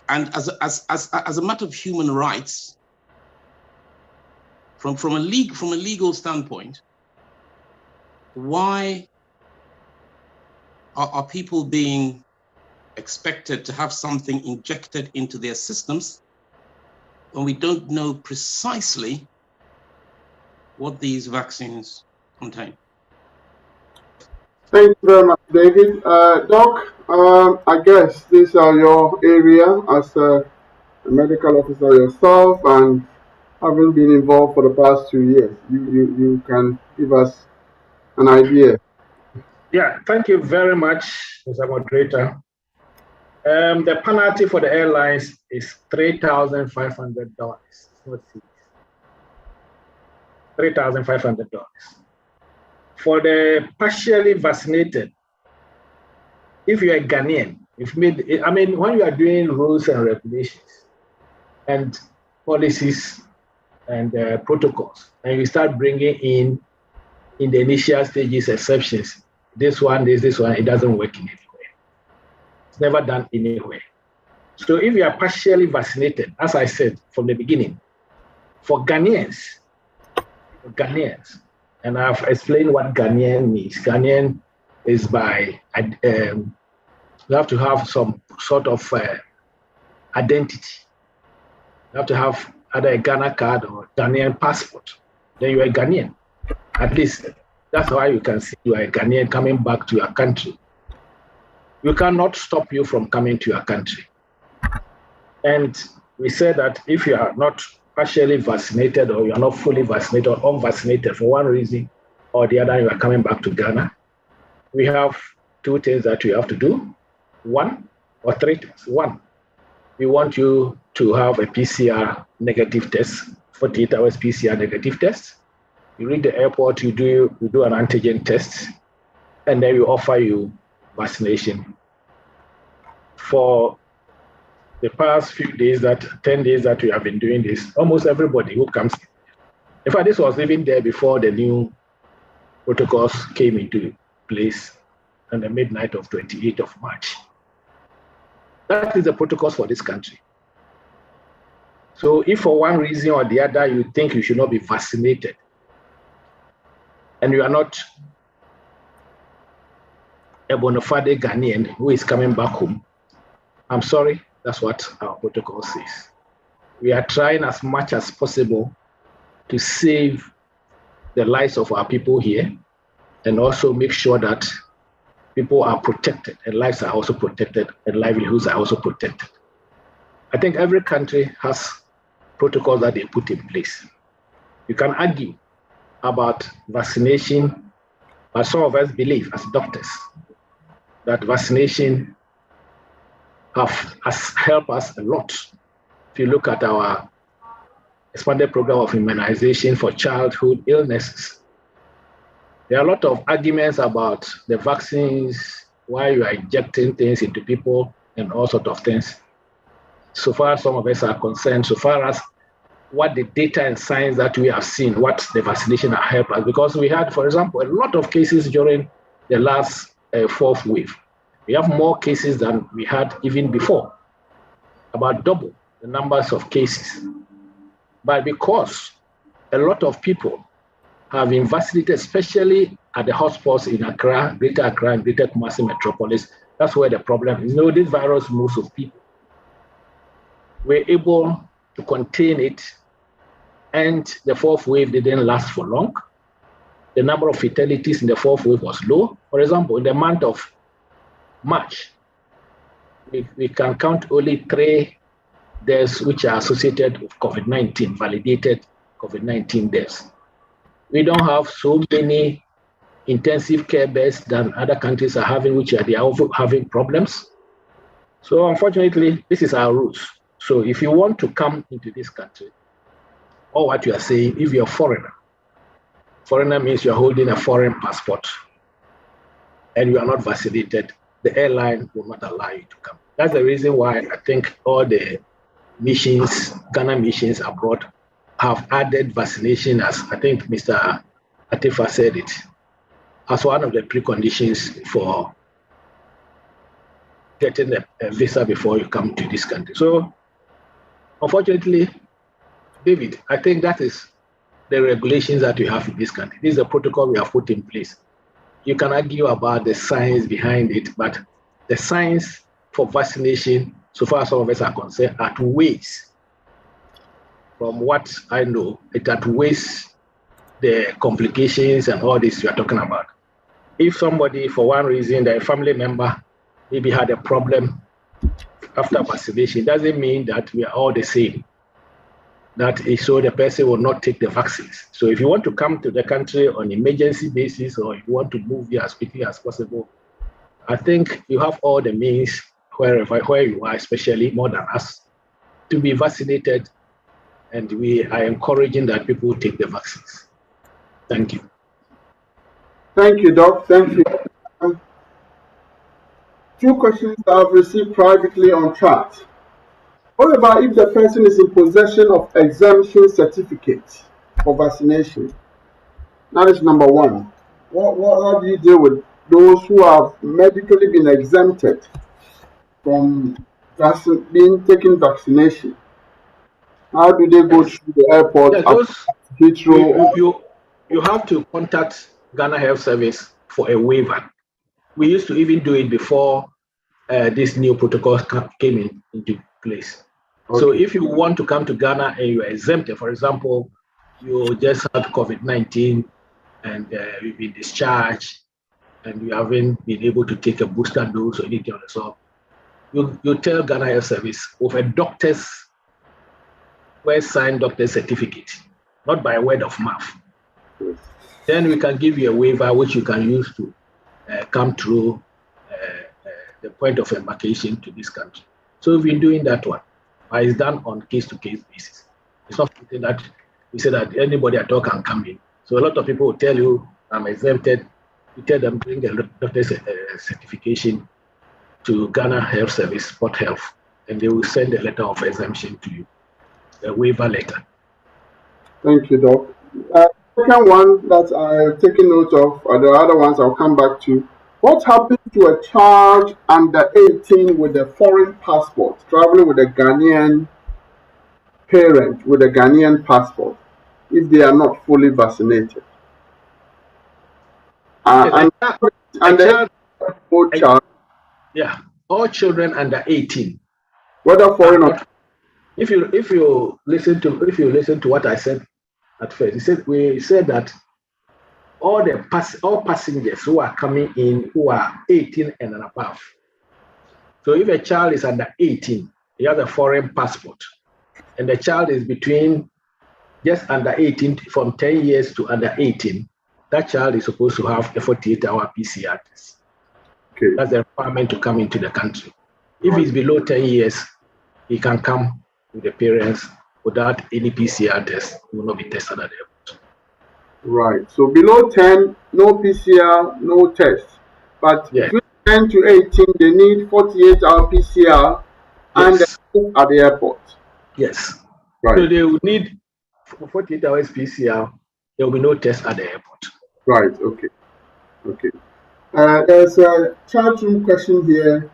[SPEAKER 9] And as a matter of human rights, from a legal standpoint, why are people being expected to have something injected into their systems when we don't know precisely what these vaccines contain?
[SPEAKER 5] Thank you very much, David. Doc, I guess these are your area as a medical officer yourself, and having been involved for the past 2 years. You can give us an idea.
[SPEAKER 6] Yeah, thank you very much, Mr. Moderator. The penalty for the airlines is $3,500. $3,500. For the partially vaccinated, if you're a Ghanaian, when you are doing rules and regulations and policies and protocols, and you start bringing in the initial stages exceptions, this one, it doesn't work in anywhere. It's never done anywhere. So if you are partially vaccinated, as I said from the beginning, for Ghanaians, and I've explained what Ghanaian means. Ghanaian is by, you have to have some sort of identity. You have to have either a Ghana card or Ghanaian passport. Then you are a Ghanaian. At least that's why you can see you are a Ghanaian coming back to your country. We cannot stop you from coming to your country. And we said that if you are not partially vaccinated or you are not fully vaccinated or unvaccinated for one reason or the other, you are coming back to Ghana, we have 2 things that you have to do. 1 or 3 things. 1, we want you to have a PCR negative test, 48 hours PCR negative test. You reach the airport, you do an antigen test, and then we offer you vaccination. For the past 10 days that we have been doing this, almost everybody who comes, in fact, this was even there before the new protocols came into place on the midnight of 28th of March. That is the protocols for this country. So if for one reason or the other you think you should not be vaccinated, and you are not a bona fide Ghanaian who is coming back home, I'm sorry, that's what our protocol says. We are trying as much as possible to save the lives of our people here and also make sure that people are protected and lives are also protected and livelihoods are also protected. I think every country has protocols that they put in place. You can argue about vaccination, but some of us believe as doctors that vaccination has helped us a lot. If you look at our expanded program of immunization for childhood illnesses, there are a lot of arguments about the vaccines, why you are injecting things into people and all sorts of things. So far as some of us are concerned, so far as what the data and science that we have seen, what the vaccination have helped us, because we had, for example, a lot of cases during the last fourth wave. We have more cases than we had even before, about double the numbers of cases. But because a lot of people have been vaccinated, especially at the hotspots in Accra, Greater Accra, and Greater Kumasi metropolis, that's where the problem is. This virus moves with people. We're able to contain it, and the fourth wave didn't last for long. The number of fatalities in the fourth wave was low. For example, in the month of March, we can count only 3 deaths which are associated with COVID-19, validated COVID-19 deaths. We don't have so many intensive care beds than other countries are having, which they are having problems. So unfortunately, this is our rules. So if you want to come into this country, or what you are saying, if you're a foreigner means you're holding a foreign passport and you are not vaccinated, the airline will not allow you to come. That's the reason why I think all the missions, Ghana missions abroad, have added vaccination, as I think Mr. Atifa said it, as one of the preconditions for getting a visa before you come to this country. So, unfortunately, David, I think that is the regulations that we have in this country. This is a protocol we have put in place. You can argue about the science behind it, but the science for vaccination, so far as some of us are concerned, outweighs, from what I know, it outweighs the complications and all this you are talking about. If somebody, for one reason, their family member maybe had a problem after vaccination, it doesn't mean that we are all the same. That is so the person will not take the vaccines. So if you want to come to the country on emergency basis, or if you want to move here as quickly as possible, I think you have all the means where you are, especially more than us, to be vaccinated. And we are encouraging that people take the vaccines. Thank you.
[SPEAKER 5] Thank you, Doc. Thank you. 2 questions I've received privately on chat. What about if the person is in possession of exemption certificate for vaccination? That is number 1. How do you deal with those who have medically been exempted from taking vaccination? How do they go through the airport?
[SPEAKER 6] You have to contact Ghana Health Service for a waiver. We used to even do it before this new protocol came into place. Okay. So if you want to come to Ghana and you are exempted, for example, you just had COVID-19 and you've been discharged and you haven't been able to take a booster dose or anything of the sort, you tell Ghana Health Service with a doctor's signed doctor's certificate, not by word of mouth. Then we can give you a waiver which you can use to come through the point of embarkation to this country. So we've been doing that one. But it's done on case-to-case basis. It's not something that we say that anybody at all can come in. So a lot of people will tell you, I'm exempted. You tell them, bring a doctor's certification to Ghana Health Service, Port Health, and they will send a letter of exemption to you, a waiver letter.
[SPEAKER 5] Thank you, Doc. Second one that I've taken note of, or the other ones I'll come back to. What happens to a child under 18 with a foreign passport, traveling with a Ghanaian parent with a Ghanaian passport, if they are not fully vaccinated?
[SPEAKER 6] All children under 18,
[SPEAKER 5] whether foreign or
[SPEAKER 6] if you listen to what I said at first, we said that all passengers who are coming in who are 18 and above. So if a child is under 18, he has a foreign passport, and the child is between just under 18, from 10 years to under 18, that child is supposed to have a 48-hour PCR test.
[SPEAKER 5] Okay.
[SPEAKER 6] That's the requirement to come into the country. If he's below 10 years, he can come with the parents without any PCR test. He will not be tested at the airport.
[SPEAKER 5] Right. So below 10, no PCR, no test. But between 10 to 18, they need 48-hour PCR and at the airport.
[SPEAKER 6] Yes.
[SPEAKER 5] Right.
[SPEAKER 6] So they will need 48 hours PCR. There will be no test at the airport.
[SPEAKER 5] Right. Okay. Okay. There's a chat room question here.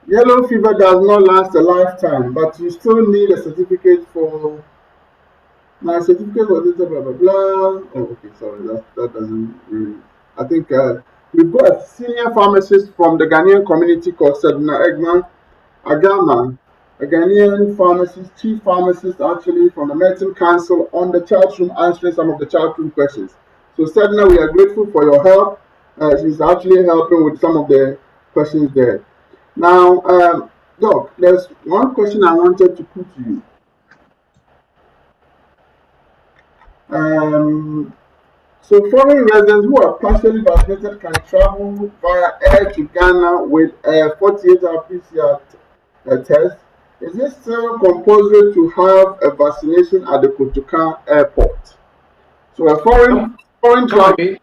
[SPEAKER 5] Yellow fever does not last a lifetime, but you still need a certificate for. My certificate was blah blah blah. Oh, okay, sorry, that doesn't really. I think we've got a senior pharmacist from the Ghanaian community called Sedna Egman Agama, a Ghanaian pharmacist, chief pharmacist actually from the Medicine Council, on the chat room answering some of the chat room questions. So Sedna, we are grateful for your help. She's actually helping with some of the questions there. Now, Doc, there's one question I wanted to put to you. So foreign residents who are partially vaccinated can travel via air to Ghana with a 48-hour PCR test. Is it still compulsory to have a vaccination at the Kotoka airport? So a foreign traveler.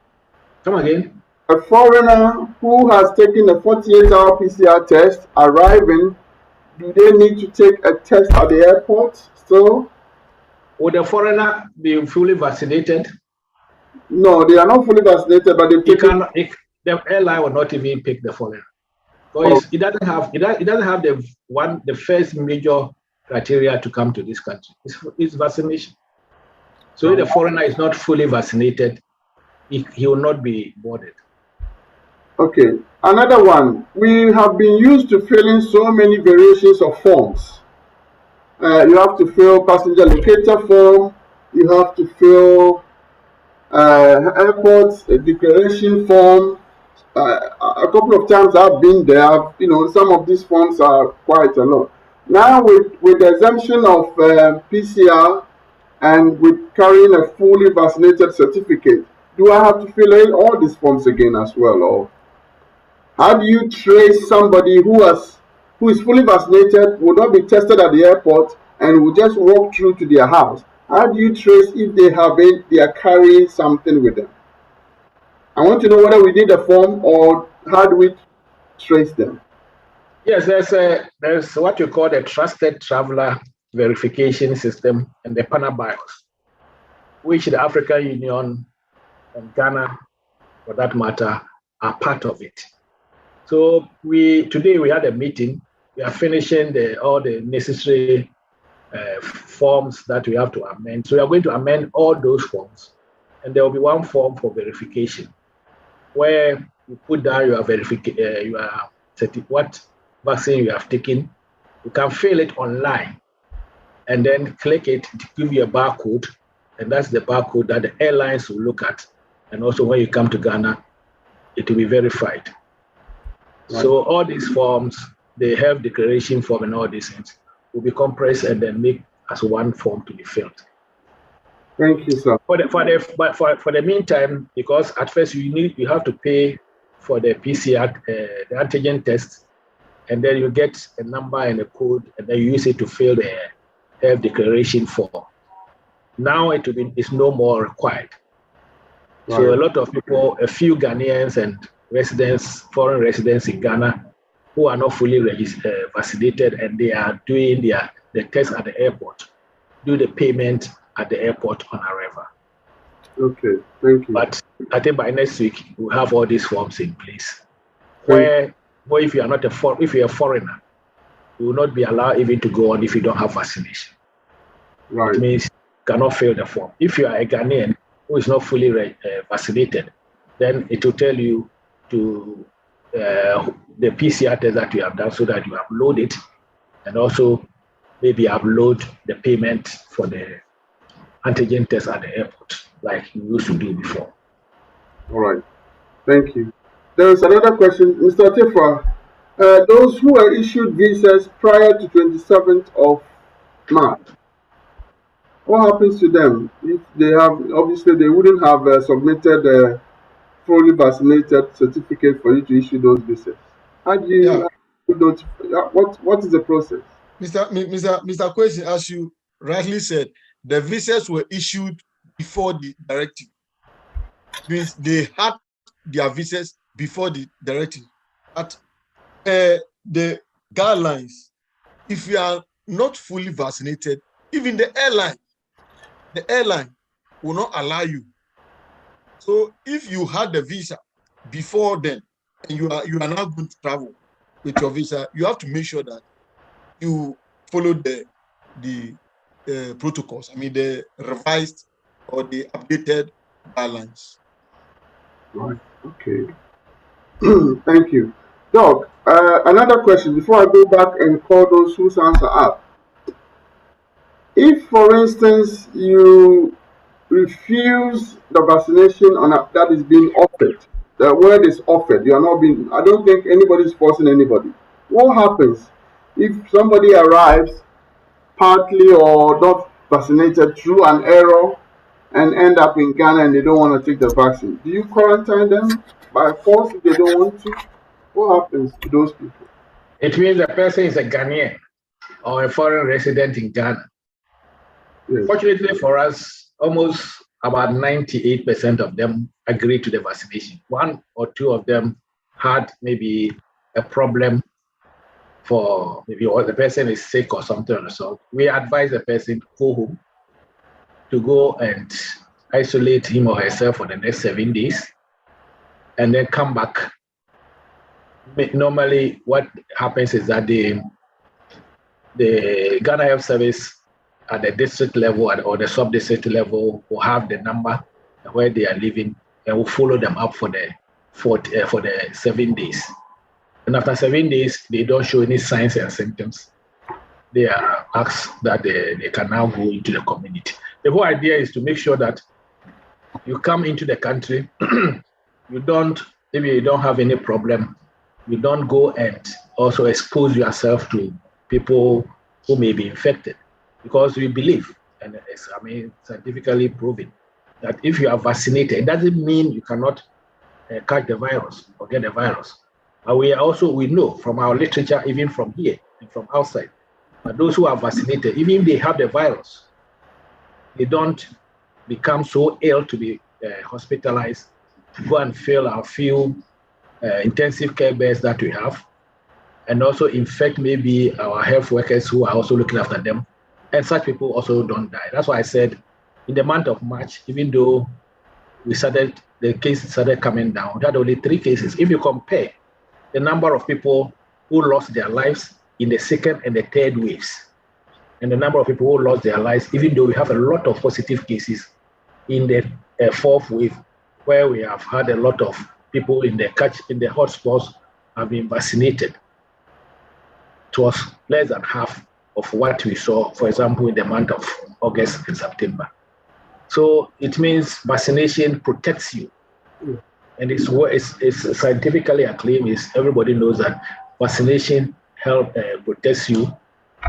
[SPEAKER 6] Come again.
[SPEAKER 5] A foreigner who has taken a 48-hour PCR test arriving, do they need to take a test at the airport still?
[SPEAKER 6] Would the foreigner be fully vaccinated?
[SPEAKER 5] No, they are not fully vaccinated, but they
[SPEAKER 6] the airline will not even pick the foreigner. Because it doesn't have the first major criteria to come to this country. It's vaccination. So if the foreigner is not fully vaccinated, he will not be boarded.
[SPEAKER 5] Okay, another one. We have been used to filling so many variations of forms. You have to fill passenger locator form. You have to fill airport declaration form. A couple of times I've been there. Some of these forms are quite a lot. Now with the exemption of PCR and with carrying a fully vaccinated certificate, do I have to fill in all these forms again as well, or how do you trace somebody who is fully vaccinated, will not be tested at the airport, and will just walk through to their house? How do you trace if they are carrying something with them? I want to know whether we need a form or how do we trace them?
[SPEAKER 6] Yes, there's what you call the Trusted Traveler Verification System and the PANABIOS, which the African Union and Ghana, for that matter, are part of it. So today we had a meeting. We are finishing all the necessary forms that we have to amend. So we are going to amend all those forms, and there will be one form for verification, where you put down your verification, what vaccine you have taken. You can fill it online, and then click it to give you a barcode, and that's the barcode that the airlines will look at, and also when you come to Ghana, it will be verified. Right. So all these forms, the health declaration form and all these things will be compressed and then made as one form to be filled.
[SPEAKER 5] Thank you, sir.
[SPEAKER 6] For the meantime, because at first you have to pay for the PCR, the antigen test, and then you get a number and a code, and then you use it to fill the health declaration form. Now it's no more required. Right. So a lot of people, a few Ghanaians and foreign residents in Ghana who are not fully vaccinated, and they are doing the test at the airport, do the payment at the airport on arrival.
[SPEAKER 5] Okay, thank you.
[SPEAKER 6] But I think by next week we'll have all these forms in place. Where if you are not if you're a foreigner, you will not be allowed even to go on if you don't have vaccination.
[SPEAKER 5] Right.
[SPEAKER 6] It means you cannot fill the form. If you are a Ghanaian who is not fully vaccinated, then it will tell you to the PCR test that you have done, so that you upload it, and also maybe upload the payment for the antigen test at the airport, like you used to do before.
[SPEAKER 5] All right. Thank you. There is another question, Mr. Tefa. Those who were issued visas prior to 27th of March, what happens to them if they have? Obviously, they wouldn't have submitted a fully vaccinated certificate for you to issue those visas. How do you?
[SPEAKER 7] Yeah,
[SPEAKER 5] How do you notify, what is the process?
[SPEAKER 7] Mr. Kwesi, as you rightly said, the visas were issued before the directive. Means they had their visas before the directive. But the guidelines, if you are not fully vaccinated, even the airline will not allow you. So if you had the visa before then, and you are now going to travel with your visa, you have to make sure that you follow the protocols. I mean, the revised or the updated guidelines.
[SPEAKER 5] Right. Okay. Thank you. Doc, another question before I go back and call those whose hands are up. If, for instance, you refuse the vaccination that is being offered, the word is offered, you are not being, I don't think anybody is forcing anybody. What happens if somebody arrives partly or not vaccinated through an error and end up in Ghana and they don't want to take the vaccine? Do you quarantine them by force if they don't want to? What happens to those people?
[SPEAKER 6] It means the person is a Ghanaian or a foreign resident in Ghana. Yes. Fortunately for us, almost about 98% of them agreed to the vaccination. One or two of them had maybe a problem for maybe the person is sick or something or so. We advise the person to go home, to go and isolate him or herself for the next 7 days, and then come back. Normally, what happens is that the Ghana Health Service at the district level or the sub-district level will have the number where they are living and will follow them up for the 7 days. And after 7 days, they don't show any signs and symptoms. They are asked that they can now go into the community. The whole idea is to make sure that you come into the country, maybe you don't have any problem, you don't go and also expose yourself to people who may be infected. Because we believe, and it's scientifically proven, that if you are vaccinated, it doesn't mean you cannot catch the virus or get the virus. But we know from our literature, even from here and from outside, that those who are vaccinated, even if they have the virus, they don't become so ill to be hospitalized, to go and fill our few intensive care beds that we have, and also infect maybe our health workers who are also looking after them. And such people also don't die. That's why I said in the month of March, even though the cases started coming down, we had only 3 cases. If you compare the number of people who lost their lives in the second and the third waves, and the number of people who lost their lives, even though we have a lot of positive cases in the 4th wave, where we have had a lot of people in the hotspots have been vaccinated, it was less than half of what we saw, for example, in the month of August and September. So it means vaccination protects you. And it's scientifically acclaimed. Everybody knows that vaccination protects you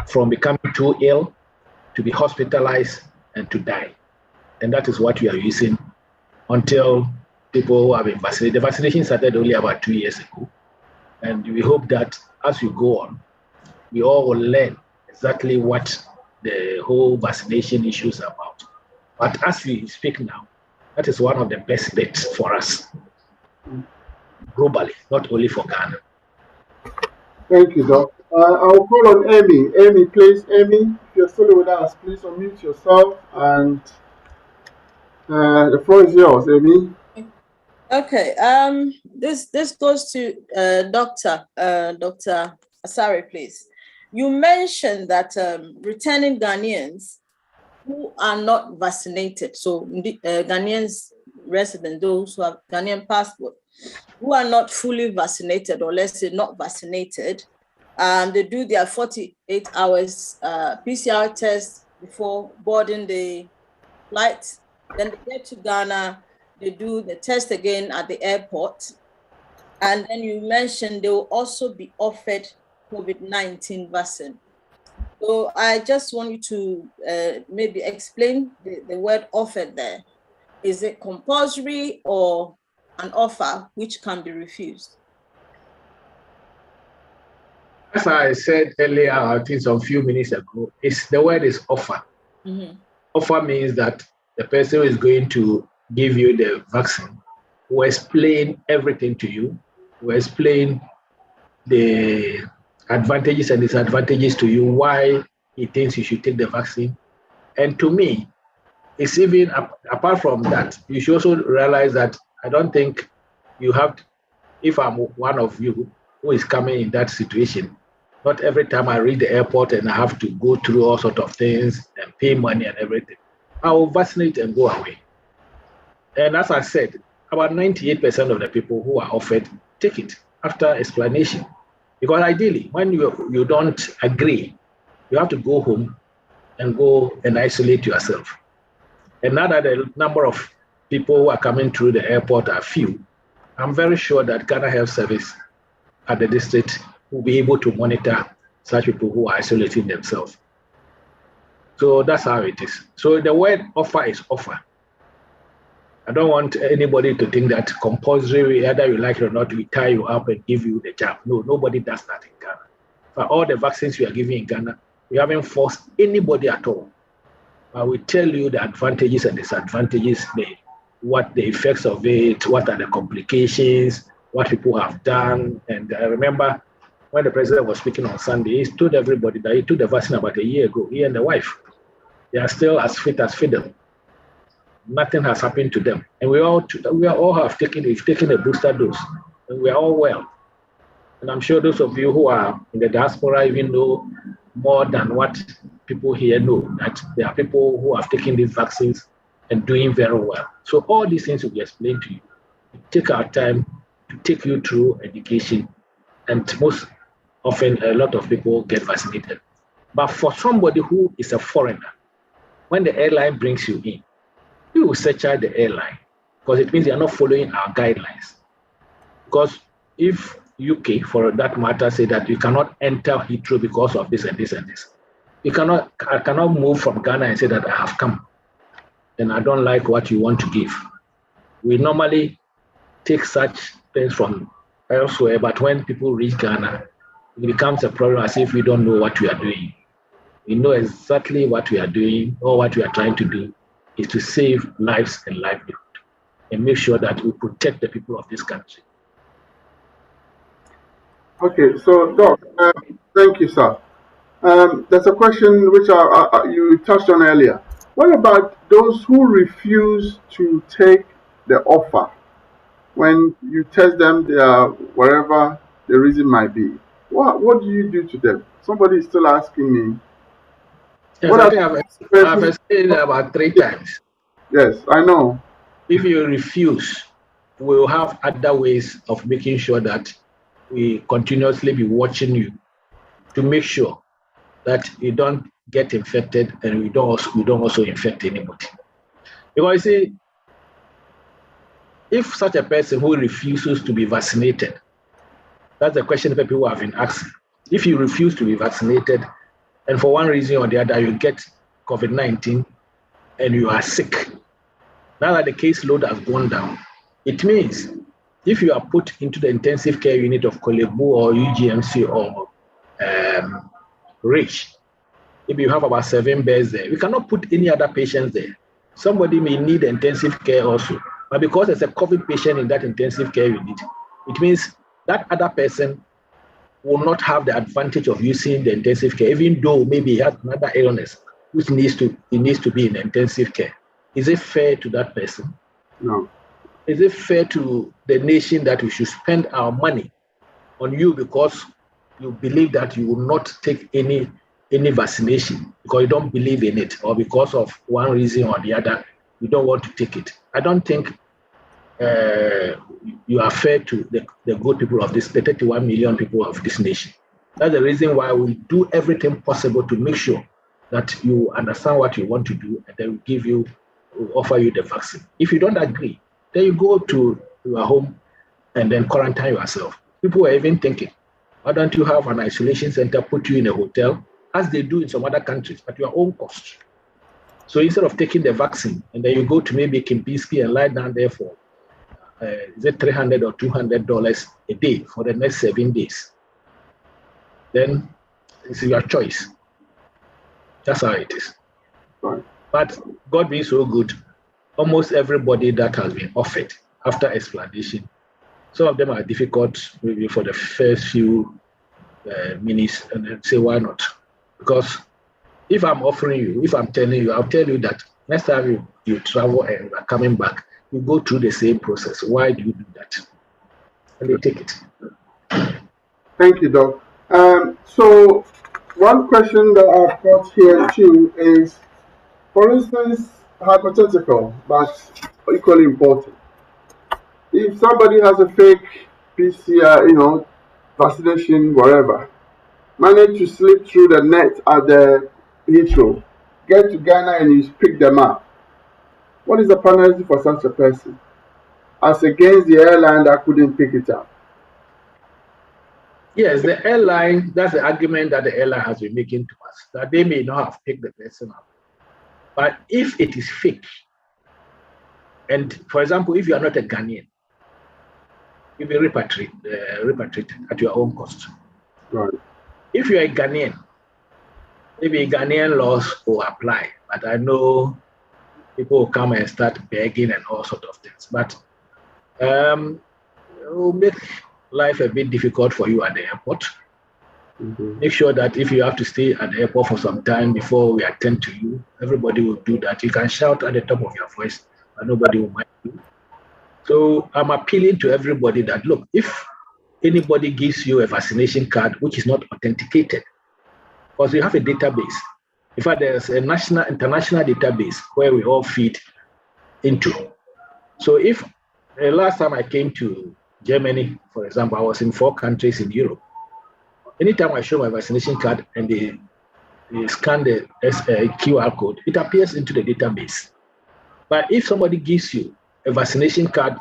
[SPEAKER 6] from becoming too ill, to be hospitalized, and to die. And that is what we are using until people who have been vaccinated. The vaccination started only about 2 years ago. And we hope that as we go on, we all will learn exactly what the whole vaccination issue is about. But as we speak now, that is one of the best bets for us globally, not only for Ghana.
[SPEAKER 5] Thank you, Doc. I'll call on Amy. Amy, please. Amy, if you're still with us, please unmute yourself, and the floor is yours, Amy.
[SPEAKER 10] Okay. This goes to Dr. Asare, please. You mentioned that returning Ghanaians who are not vaccinated, so Ghanaians resident, those who have Ghanaian passport, who are not fully vaccinated, or let's say not vaccinated, they do their 48 hours PCR test before boarding the flight. Then they get to Ghana, they do the test again at the airport. And then you mentioned they will also be offered COVID-19 vaccine. So I just want you to maybe explain the word offered there. Is it compulsory or an offer which can be refused?
[SPEAKER 6] As I said earlier, I think some few minutes ago, the word is offer.
[SPEAKER 10] Mm-hmm.
[SPEAKER 6] Offer means that the person who is going to give you the vaccine will explain everything to you, will explain the advantages and disadvantages to you, why he thinks you should take the vaccine. And to me, it's even apart from that, you should also realize that I don't think you have to, if I'm one of you who is coming in that situation, not every time I reach the airport and I have to go through all sorts of things and pay money and everything, I will vaccinate and go away. And as I said, about 98% of the people who are offered take it after explanation. Because ideally, when you don't agree, you have to go home and go and isolate yourself. And now that the number of people who are coming through the airport are few, I'm very sure that Ghana Health Service at the district will be able to monitor such people who are isolating themselves. So that's how it is. So the word offer is offer. I don't want anybody to think that compulsory, whether you like it or not, we tie you up and give you the jab. No, nobody does that in Ghana. For all the vaccines we are giving in Ghana, we haven't forced anybody at all. But we tell you the advantages and disadvantages, what the effects of it, what are the complications, what people have done. And I remember when the president was speaking on Sunday, he told everybody that he took the vaccine about a year ago, he and the wife. They are still as fit as fiddle. Nothing has happened to them. And we all have taken a booster dose, and we are all well. And I'm sure those of you who are in the diaspora even know more than what people here know, that there are people who have taken these vaccines and doing very well. So all these things will be explained to you. We take our time to take you through education, and most often a lot of people get vaccinated. But for somebody who is a foreigner, when the airline brings you in, you will search out the airline, because it means they are not following our guidelines. Because if UK, for that matter, say that you cannot enter Heathrow because of this and this and this, I cannot move from Ghana and say that I have come, then I don't like what you want to give. We normally take such things from elsewhere, but when people reach Ghana, it becomes a problem as if we don't know what we are doing. We know exactly what we are doing, or what we are trying to do is to save lives and livelihood and make sure that we protect the people of this country.
[SPEAKER 5] Okay, so Doc, thank you, sir. There's a question which you touched on earlier. What about those who refuse to take the offer when you test them, wherever the reason might be? What do you do to them? Somebody is still asking me.
[SPEAKER 6] Yes, I think I've explained about 3 times.
[SPEAKER 5] Yes, I know.
[SPEAKER 6] If you refuse, we'll have other ways of making sure that we continuously be watching you to make sure that you don't get infected and we don't also infect anybody. Because you see, if such a person who refuses to be vaccinated, that's the question that people have been asking. If you refuse to be vaccinated, and for one reason or the other, you get COVID-19 and you are sick, now that the caseload has gone down, it means if you are put into the intensive care unit of Korle Bu or UGMC or Rich, if you have about 7 beds there, we cannot put any other patients there. Somebody may need intensive care also, but because there's a COVID patient in that intensive care unit, it means that other person will not have the advantage of using the intensive care, even though maybe he has another illness which needs to be in intensive care. Is it fair to that person?
[SPEAKER 5] No.
[SPEAKER 6] Is it fair to the nation that we should spend our money on you because you believe that you will not take any vaccination because you don't believe in it, or because of one reason or the other, you don't want to take it? I don't think you are fair to the good people of the 31 million people of this nation. That's the reason why we do everything possible to make sure that you understand what you want to do, and then we offer you the vaccine. If you don't agree, Then you go to your home and then quarantine yourself. People were even thinking, why don't you have an isolation center, put you in a hotel, as they do in some other countries, at your own cost? So instead of taking the vaccine, and then you go to maybe Kempinski and lie down there for, is it $300 or $200 a day for the next 7 days? Then it's your choice. That's how it is.
[SPEAKER 5] Right.
[SPEAKER 6] But God being so good, almost everybody that has been offered after explanation, some of them are difficult maybe for the first few minutes, and then say, why not? Because if I'm offering you, if I'm telling you, I'll tell you that next time you travel and are coming back, you go through the same process. Why do you do that? And they take it.
[SPEAKER 5] Thank you, Doc. So one question that I've got here too is, for instance, hypothetical, but equally important. If somebody has a fake PCR, vaccination, whatever, manage to slip through the net at the Heathrow, get to Ghana and you pick them up, what is the penalty for such a person, as against the airline that couldn't pick it up?
[SPEAKER 6] Yes, the airline, that's the argument that the airline has been making to us, that they may not have picked the person up. But if it is fake, and for example, if you are not a Ghanaian, you'll be repatriated at your own cost.
[SPEAKER 5] Right.
[SPEAKER 6] If you're a Ghanaian, maybe Ghanaian laws will apply, but I know people will come and start begging and all sorts of things. But it will make life a bit difficult for you at the airport.
[SPEAKER 5] Mm-hmm.
[SPEAKER 6] Make sure that if you have to stay at the airport for some time before we attend to you, everybody will do that. You can shout at the top of your voice, but nobody will mind you. So I'm appealing to everybody that, look, if anybody gives you a vaccination card which is not authenticated, because we have a database. In fact, there's a international database where we all feed into. So if the last time I came to Germany, for example, I was in 4 countries in Europe. Anytime I show my vaccination card and they scan the QR code, it appears into the database. But if somebody gives you a vaccination card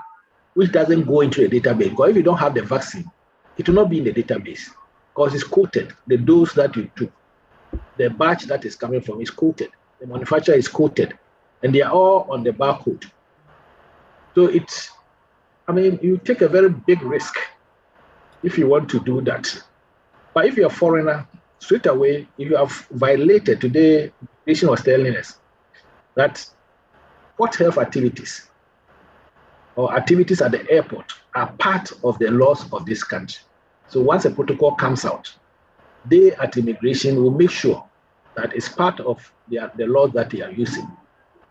[SPEAKER 6] which doesn't go into the database, because if you don't have the vaccine, it will not be in the database because it's quoted. The dose that you took, the batch that is coming from is quoted. The manufacturer is quoted, and they are all on the barcode. So you take a very big risk if you want to do that. But if you're a foreigner, straight away, if you have violated, today, the patient was telling us that what health activities or activities at the airport are part of the laws of this country. So once a protocol comes out, they at immigration will make sure that it's part of the laws that they are using.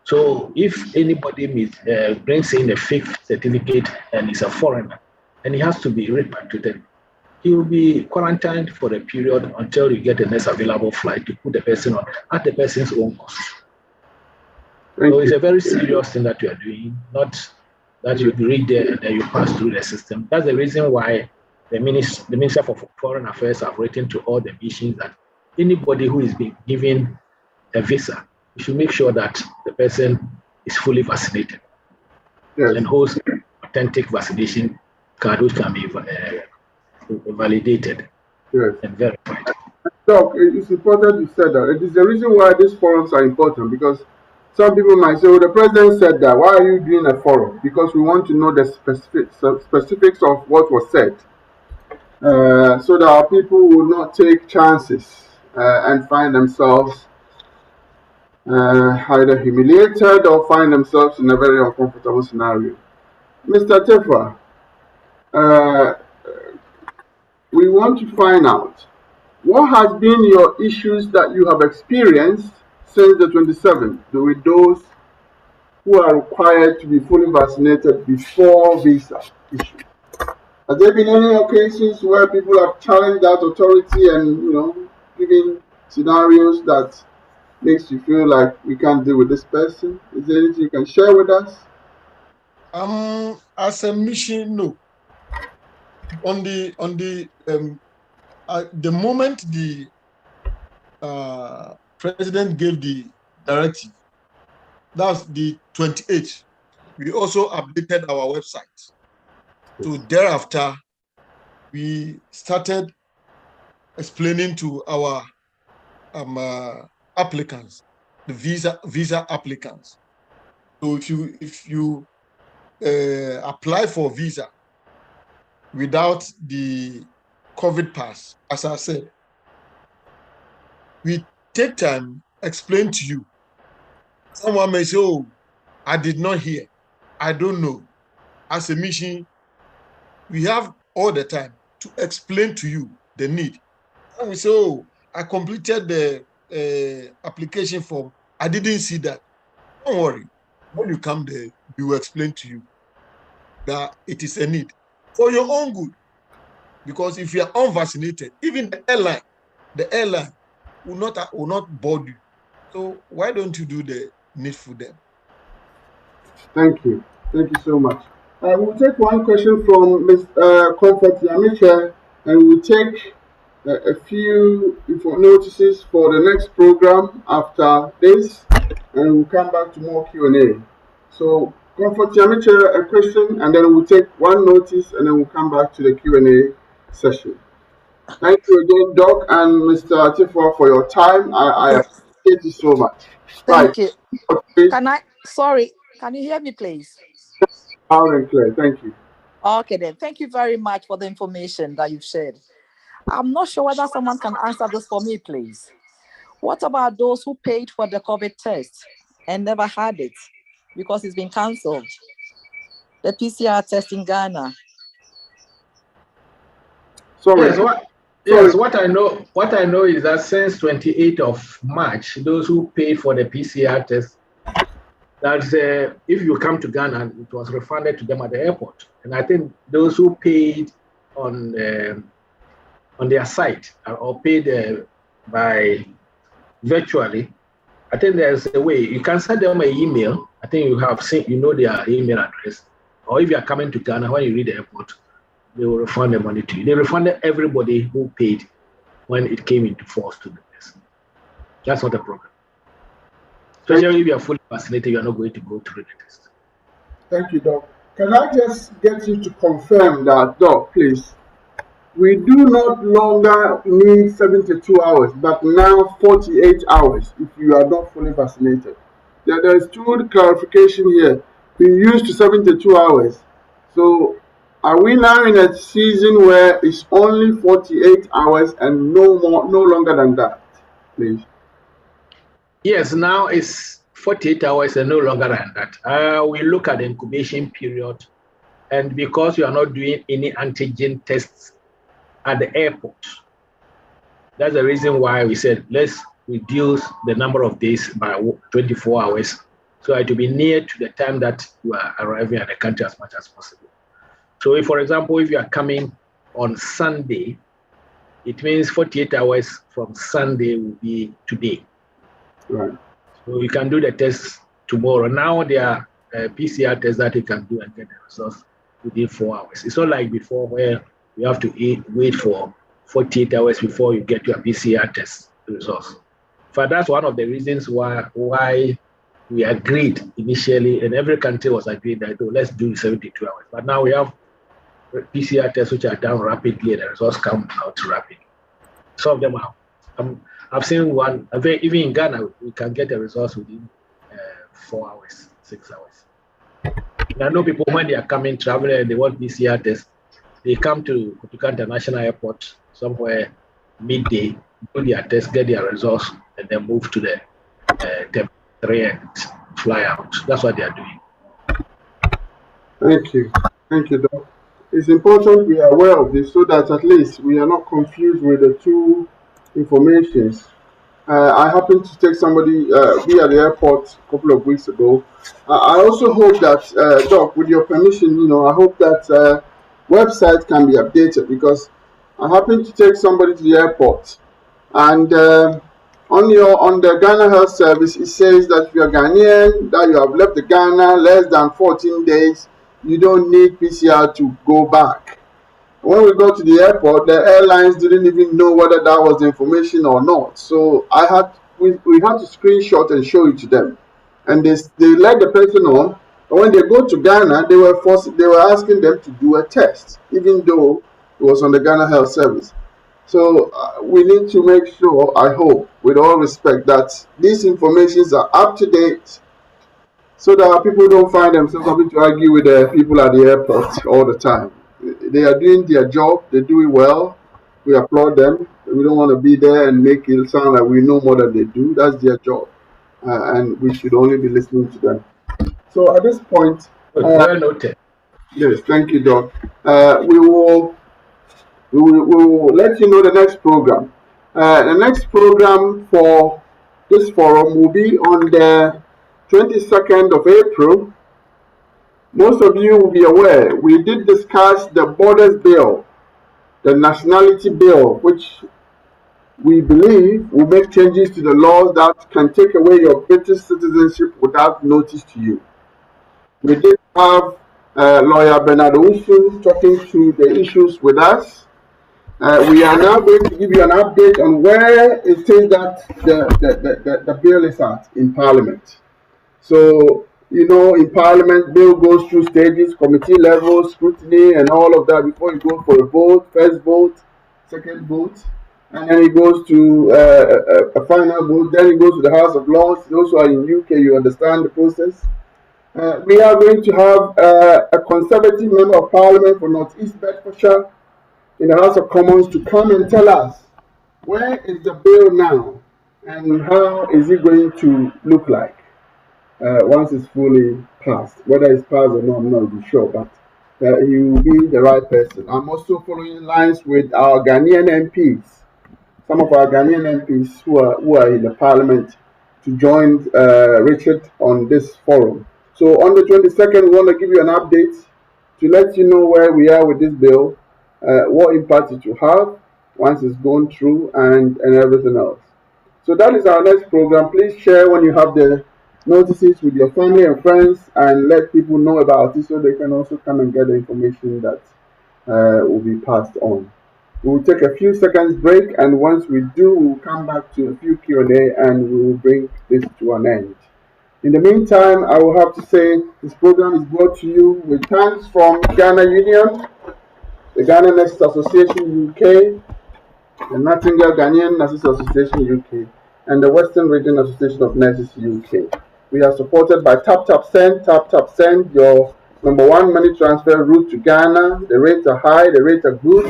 [SPEAKER 6] So if anybody brings in a fake certificate and is a foreigner, and he has to be repatriated, he will be quarantined for a period until you get the next available flight to put the person on at the person's own cost. So it's a very serious thing that you are doing, not that you read there and then you pass through the system. That's the reason why the Minister for Foreign Affairs have written to all the missions that anybody who is being given a visa, you should make sure that the person is fully vaccinated. Yes. And holds authentic vaccination card which can be validated.
[SPEAKER 5] Yes.
[SPEAKER 6] And verified.
[SPEAKER 5] Doc, it's important you said that. It is the reason why these forums are important, because some people might say, well, the president said that. Why are you doing a forum? Because we want to know the specifics of what was said. So that our people will not take chances and find themselves either humiliated or find themselves in a very uncomfortable scenario. Mr. Tefa, we want to find out, what has been your issues that you have experienced since the 27th with those who are required to be fully vaccinated before visa issue? Has there been any occasions where people have challenged that authority and, giving scenarios that makes you feel like we can't deal with this person? Is there anything you can share with us?
[SPEAKER 7] As a mission, no. On the moment the president gave the directive, that's the 28th. we also updated our website. So thereafter, we started explaining to our applicants, the visa applicants. So if you apply for visa without the COVID pass, as I said, we take time, explain to you. Someone may say, oh, I did not hear, I don't know. As a mission, we have all the time to explain to you the need. And we say, oh, I completed the application form, I didn't see that. Don't worry. When you come there, we will explain to you that it is a need for your own good. Because if you are unvaccinated, even the airline will not board you. So why don't you do the needful then?
[SPEAKER 5] Thank you. Thank you so much. We'll take one question from Ms. Comfort Yamiche, and we'll take a few notices for the next program after this, and we'll come back to more Q&A. So, Comfort Yamiche, a question, and then we'll take one notice, and then we'll come back to the Q&A session. Thank you again, Doc and Mr. Atifo, for your time. I appreciate you so much.
[SPEAKER 11] Thank you. Can you hear me, please?
[SPEAKER 5] Loud and clear. Thank you.
[SPEAKER 11] Okay, then. Thank you very much for the information that you've shared. I'm not sure whether someone can answer this for me, please. What about those who paid for the COVID test and never had it because it's been cancelled? The PCR test in Ghana.
[SPEAKER 5] Sorry.
[SPEAKER 6] Yes, what I know is that since 28th of March, those who paid for the PCR test, that if you come to Ghana, it was refunded to them at the airport. And I think those who paid on their site or paid by virtually, I think there's a way you can send them an email. I think you have seen, their email address. Or if you are coming to Ghana, when you reach the airport, they will refund the money to you. They refunded everybody who paid when it came into force to the person. That's not a problem. Especially if you are fully vaccinated, you are not going to go through the test.
[SPEAKER 5] Thank you, Doc. Can I just get you to confirm that, Doc, please? We do not longer need 72 hours, but now 48 hours if you are not fully vaccinated. There is two clarification here. We used to 72 hours. So are we now in a season where it's only 48 hours and no longer than that, please?
[SPEAKER 6] Yes, now it's 48 hours and no longer than that. We look at the incubation period, and because you are not doing any antigen tests at the airport, that's the reason why we said let's reduce the number of days by 24 hours so it will be near to the time that you are arriving at the country as much as possible. So if, for example, if you are coming on Sunday, it means 48 hours from Sunday will be today.
[SPEAKER 5] Right.
[SPEAKER 6] So you can do the test tomorrow. Now there are PCR tests that you can do and get the results within 4 hours. It's not like before where you have to wait for 48 hours before you get your PCR test results. But that's one of the reasons why we agreed initially, and every country was agreed that, oh, let's do 72 hours. But now we have PCR tests which are done rapidly and the results come out rapidly. Some of them are. I've seen one, even in Ghana, we can get the results within 4 hours, 6 hours. And I know people, when they are coming, traveling, and they want PCR tests, they come to Kotoka International Airport somewhere midday, do their test, get their results, and then move to the terminal and fly out. That's what they are doing.
[SPEAKER 5] Thank you. Thank you, Doc. It's important we are aware of this so that at least we are not confused with the two informations. I happened to take somebody here at the airport a couple of weeks ago. I also hope that, Doc, with your permission, I hope that website can be updated, because I happened to take somebody to the airport, and on the Ghana Health Service, it says that if you're Ghanaian, that you have left the Ghana less than 14 days, you don't need PCR to go back. When we got to the airport, the airlines didn't even know whether that was the information or not. So we had to screenshot and show it to them. And they let the person know And when they go to Ghana, they were asking them to do a test, even though it was on the Ghana Health Service. So we need to make sure, I hope, with all respect, that these informations are up to date, so that people don't find themselves having to argue with the people at the airport all the time. They are doing their job, they do it well. We applaud them. We don't want to be there and make it sound like we know more than they do. That's their job, and we should only be listening to them. So at this point,
[SPEAKER 6] well noted.
[SPEAKER 5] Yes, thank you, Doc. We will let you know the next program. The next program for this forum will be on the 22nd of April. Most of you will be aware, we did discuss the Borders Bill, the Nationality Bill, which we believe will make changes to the laws that can take away your British citizenship without notice to you. We did have lawyer Bernard Owusu talking to the issues with us. We are now going to give you an update on where it is that the bill is at in Parliament. So, you know, in Parliament, bill goes through stages, committee level, scrutiny, and all of that before it goes for a vote, first vote, second vote, and then it goes to a final vote. Then it goes to the House of Lords. Those who are in UK, you understand the process. We are going to have a Conservative Member of Parliament for North East Bedfordshire in the House of Commons to come and tell us where is the bill now and how is it going to look like once it's fully passed. Whether it's passed or not, I'm not really sure, but he will be the right person. I'm also following lines with our Ghanaian MPs, some of our Ghanaian MPs who are in the Parliament, to join Richard on this forum. So on the 22nd, we want to give you an update to let you know where we are with this bill, what impact it will have once it's gone through, and everything else. So that is our next program. Please share when you have the notices with your family and friends, and let people know about it so they can also come and get the information that will be passed on. We will take a few seconds break, and once we do, we will come back to a few Q&A and we will bring this to an end. In the meantime, I will have to say this program is brought to you with thanks from Ghana Union, the Ghana Nurses Association UK, the Nightingale Ghanaian Nurses Association UK, and the Western Region Association of Nurses UK. We are supported by TapTapSend. TapTapSend, your #1 money transfer route to Ghana. The rates are high, the rates are good.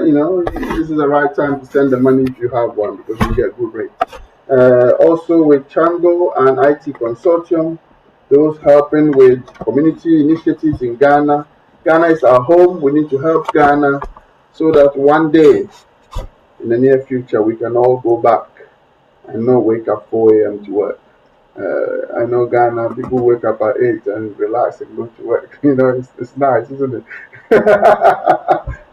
[SPEAKER 5] You know, this is the right time to send the money if you have one, because you get good rates. Also with Chango and IT Consortium, those helping with community initiatives in Ghana. Ghana is our home. We need to help Ghana so that one day in the near future we can all go back and not wake up 4 a.m. to work. I know Ghana, people wake up at 8 and relax and go to work. You know, it's nice, isn't it?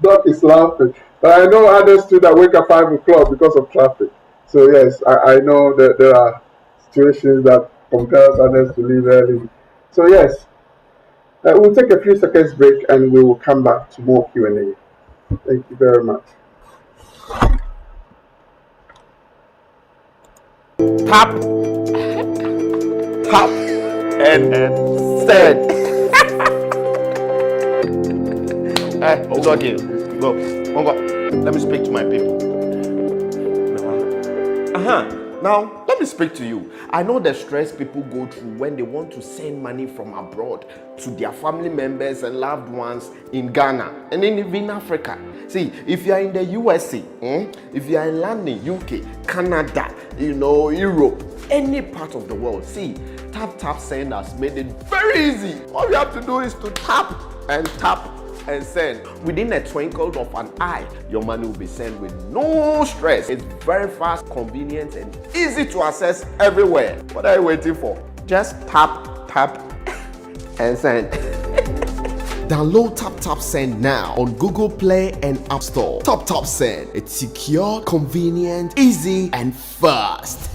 [SPEAKER 5] Doc is laughing. But I know others too that wake up 5 o'clock because of traffic. So yes, I know that there are situations that compels others to leave early. So yes, we'll take a few seconds break and we will come back to more Q&A. Thank you very much.
[SPEAKER 2] Tap, and send. It's okay. Go. Let me speak to my people. Now, let me speak to you. I know the stress people go through when they want to send money from abroad to their family members and loved ones in Ghana and even Africa. See, if you are in the USA, if you are in London, UK, Canada, you know, Europe, any part of the world, see, TapTapSend has made it very easy. All you have to do is to tap and send. Within a twinkle of an eye, your money will be sent with no stress. It's very fast, convenient, and easy to access everywhere. What are you waiting for? Just tap, and send. Download TapTapSend now on Google Play and App Store. TapTapSend. It's secure, convenient, easy, and fast.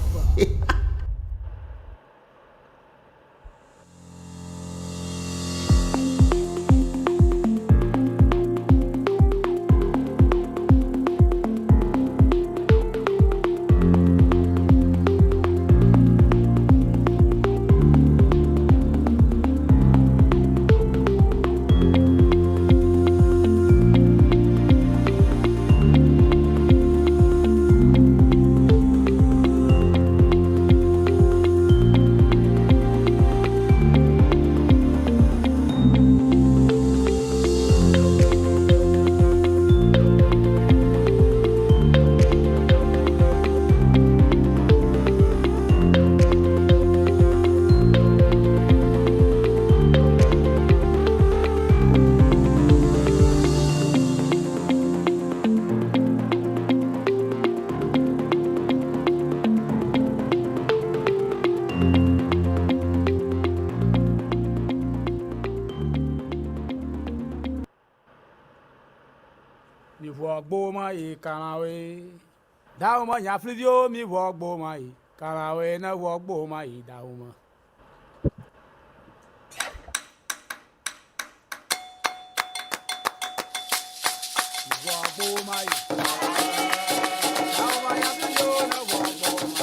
[SPEAKER 3] mi vogbo mai kanawe. Dauma nya flidio mi vogbo mai kanawe na vogbo mai dauma. Vogbo mai. Dauma nya flidio na vogbo mai.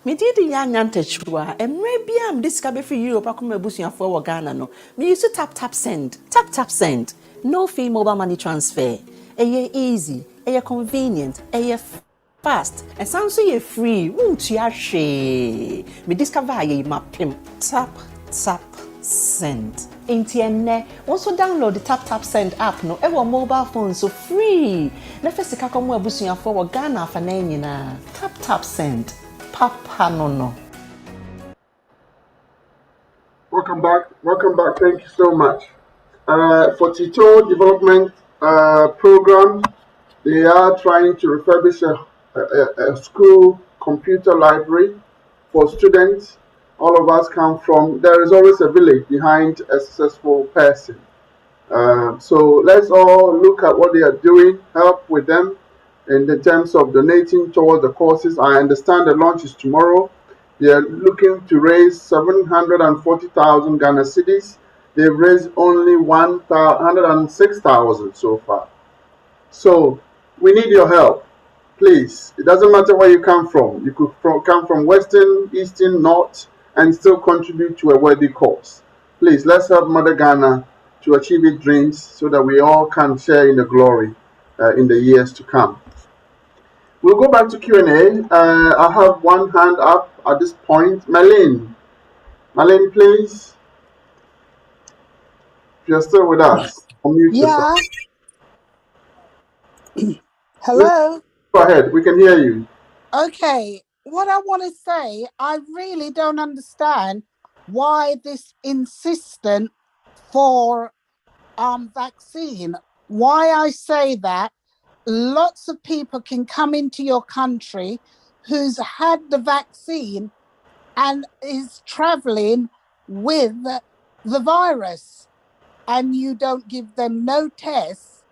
[SPEAKER 4] Me did the young antechua, and maybe I'm discovered for you, Pakuma Busia for Ghana. No, me used to tap send, tap send. No fee mobile money transfer. A easy, a convenient, a fast, and sounds so ye free. Won't you share? Me discover ye mapim. Tap send. Intienne, also download the tap send app. No, ever mobile phone so free. Na first Kakamwa Busia for Ghana for Nanina. Tap send. Papa no.
[SPEAKER 5] Welcome back. Thank you so much. For Tito Development Program, they are trying to refurbish a school computer library for students. All of us come from, there is always a village behind a successful person. So let's all look at what they are doing, help with them in the terms of donating towards the courses. I understand the launch is tomorrow. They are looking to raise 740,000 Ghana cedis. They've raised only 106,000 so far. So we need your help, please. It doesn't matter where you come from. You could come from Western, Eastern, North, and still contribute to a worthy cause. Please, let's help Mother Ghana to achieve its dreams so that we all can share in the glory in the years to come. We'll go back to Q&A. I have one hand up at this point. Marlene, please. If you're still with us, unmute yourself.
[SPEAKER 12] Hello?
[SPEAKER 5] Go ahead, we can hear you.
[SPEAKER 12] Okay, what I want to say, I really don't understand why this insistence for vaccine. Why I say that, lots of people can come into your country who's had the vaccine and is traveling with the virus, and you don't give them no tests.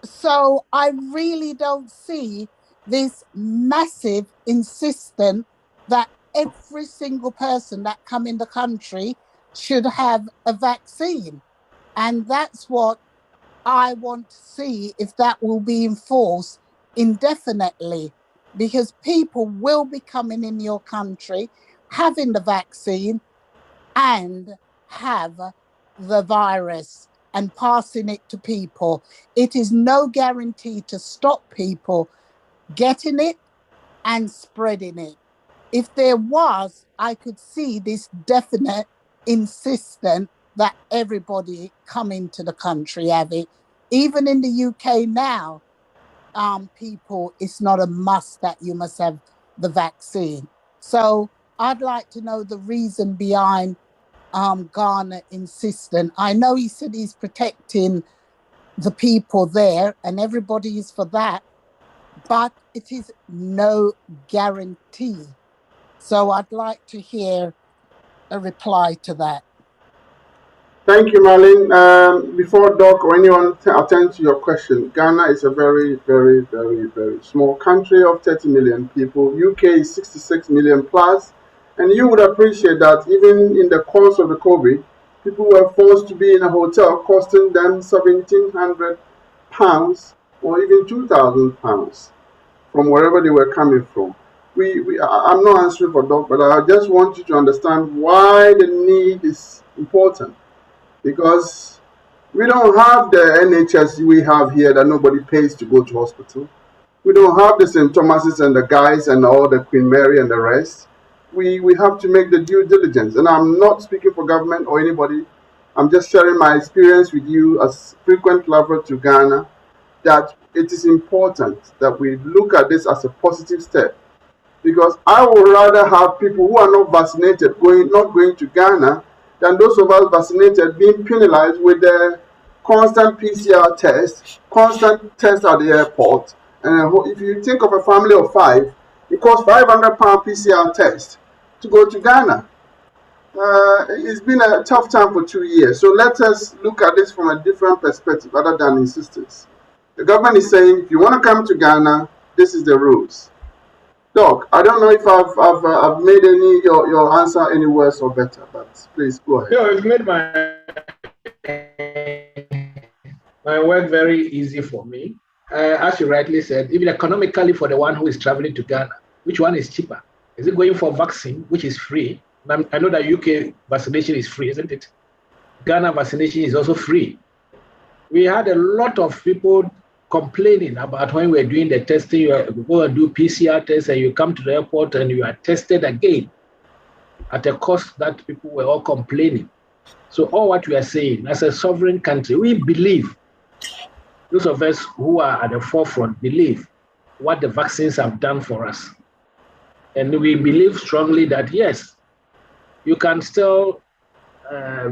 [SPEAKER 12] So I really don't see this massive insistence that every single person that come in the country should have a vaccine. And that's what I want to see, if that will be enforced indefinitely, because people will be coming in your country, having the vaccine and have the virus and passing it to people. It is no guarantee to stop people getting it and spreading it. If there was, I could see this definite insistence that everybody come into the country have it. Even in the UK now, people, it's not a must that you must have the vaccine. So I'd like to know the reason behind Ghana insisting. I know he said he's protecting the people there and everybody is for that, but it is no guarantee. So I'd like to hear a reply to that.
[SPEAKER 5] Thank you, Marlene. Before Doc or anyone attend to your question, Ghana is a very, very, very, very small country of 30 million people. UK is 66 million plus. And you would appreciate that even in the course of the COVID, people were forced to be in a hotel costing them £1,700 or even £2,000 from wherever they were coming from. I'm not answering for Doc, but I just want you to understand why the need is important. Because we don't have the NHS we have here that nobody pays to go to hospital. We don't have the St. Thomas's and the guys and all the Queen Mary and the rest. We have to make the due diligence. And I'm not speaking for government or anybody. I'm just sharing my experience with you as frequent traveler to Ghana, that it is important that we look at this as a positive step. Because I would rather have people who are not vaccinated not going to Ghana than those of us vaccinated being penalized with the constant PCR test, constant test at the airport. And if you think of a family of 5, it costs £500 PCR test to go to Ghana. It's been a tough time for 2 years. So let us look at this from a different perspective other than insistence. The government is saying, if you want to come to Ghana, this is the rules. Doc, I don't know if I've made your answer any worse or better, but please go ahead.
[SPEAKER 6] No, you've made my work very easy for me. As you rightly said, even economically for the one who is traveling to Ghana, which one is cheaper? Is it going for vaccine, which is free? I know that UK vaccination is free, isn't it? Ghana vaccination is also free. We had a lot of people complaining about when we were doing the testing, you go and do PCR tests and you come to the airport and you are tested again at a cost that people were all complaining. So all what we are saying, as a sovereign country, we believe, those of us who are at the forefront believe what the vaccines have done for us. And we believe strongly that yes, you can still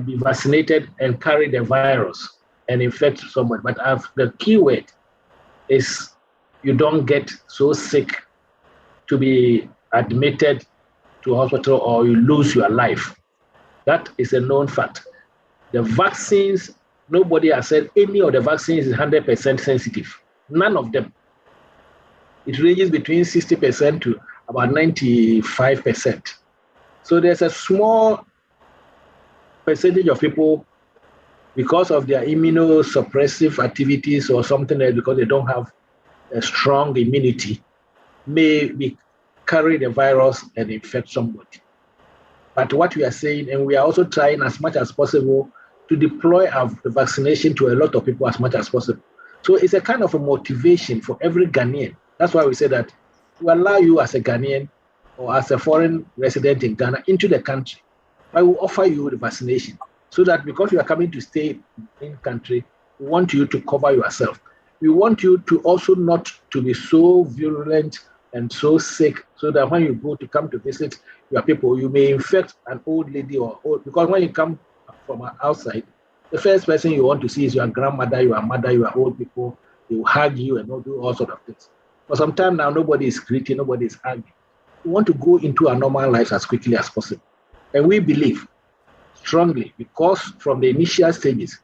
[SPEAKER 6] be vaccinated and carry the virus and infect someone. But the key word is you don't get so sick to be admitted to hospital or you lose your life. That is a known fact. The vaccines, nobody has said any of the vaccines is 100% sensitive. None of them. It ranges between 60% to about 95%. So there's a small percentage of people, because of their immunosuppressive activities or something else, because they don't have a strong immunity, may carry the virus and infect somebody. But what we are saying, and we are also trying as much as possible to deploy the vaccination to a lot of people as much as possible. So it's a kind of a motivation for every Ghanaian. That's why we say that we allow you as a Ghanaian or as a foreign resident in Ghana into the country. I will offer you the vaccination so that because you are coming to stay in country, we want you to cover yourself. We want you to also not to be so virulent and so sick so that when you go to come to visit your people, you may infect an old lady or old, because when you come from outside, the first person you want to see is your grandmother, your mother, your old people. They will hug you and do all sorts of things. For some time now, nobody is greeting, nobody is hugging. We want to go into our normal lives as quickly as possible. And we believe strongly, because from the initial stages,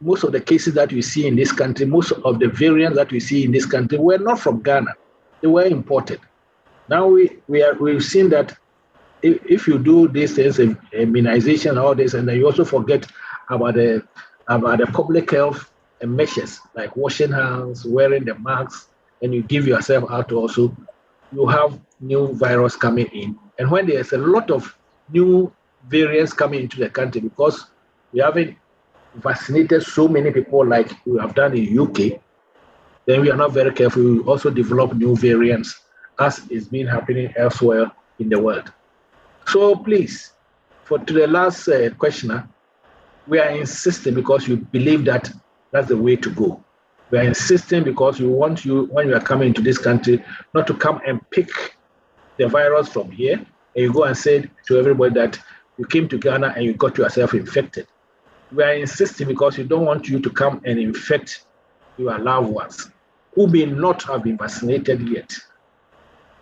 [SPEAKER 6] most of the cases that we see in this country, most of the variants that we see in this country were not from Ghana. They were imported. Now we've seen that if you do these things, immunization, all this, and then you also forget about the public health measures like washing hands, wearing the masks, and you give yourself out also, you have new virus coming in. And when there's a lot of new variants coming into the country, because we haven't vaccinated so many people like we have done in UK, then we are not very careful. We also develop new variants, as is been happening elsewhere in the world. So please, to the last questioner, we are insisting because you believe that that's the way to go. We are insisting because we want you, when you are coming into this country, not to come and pick the virus from here, and you go and say to everybody that you came to Ghana and you got yourself infected. We are insisting because we don't want you to come and infect your loved ones who may not have been vaccinated yet,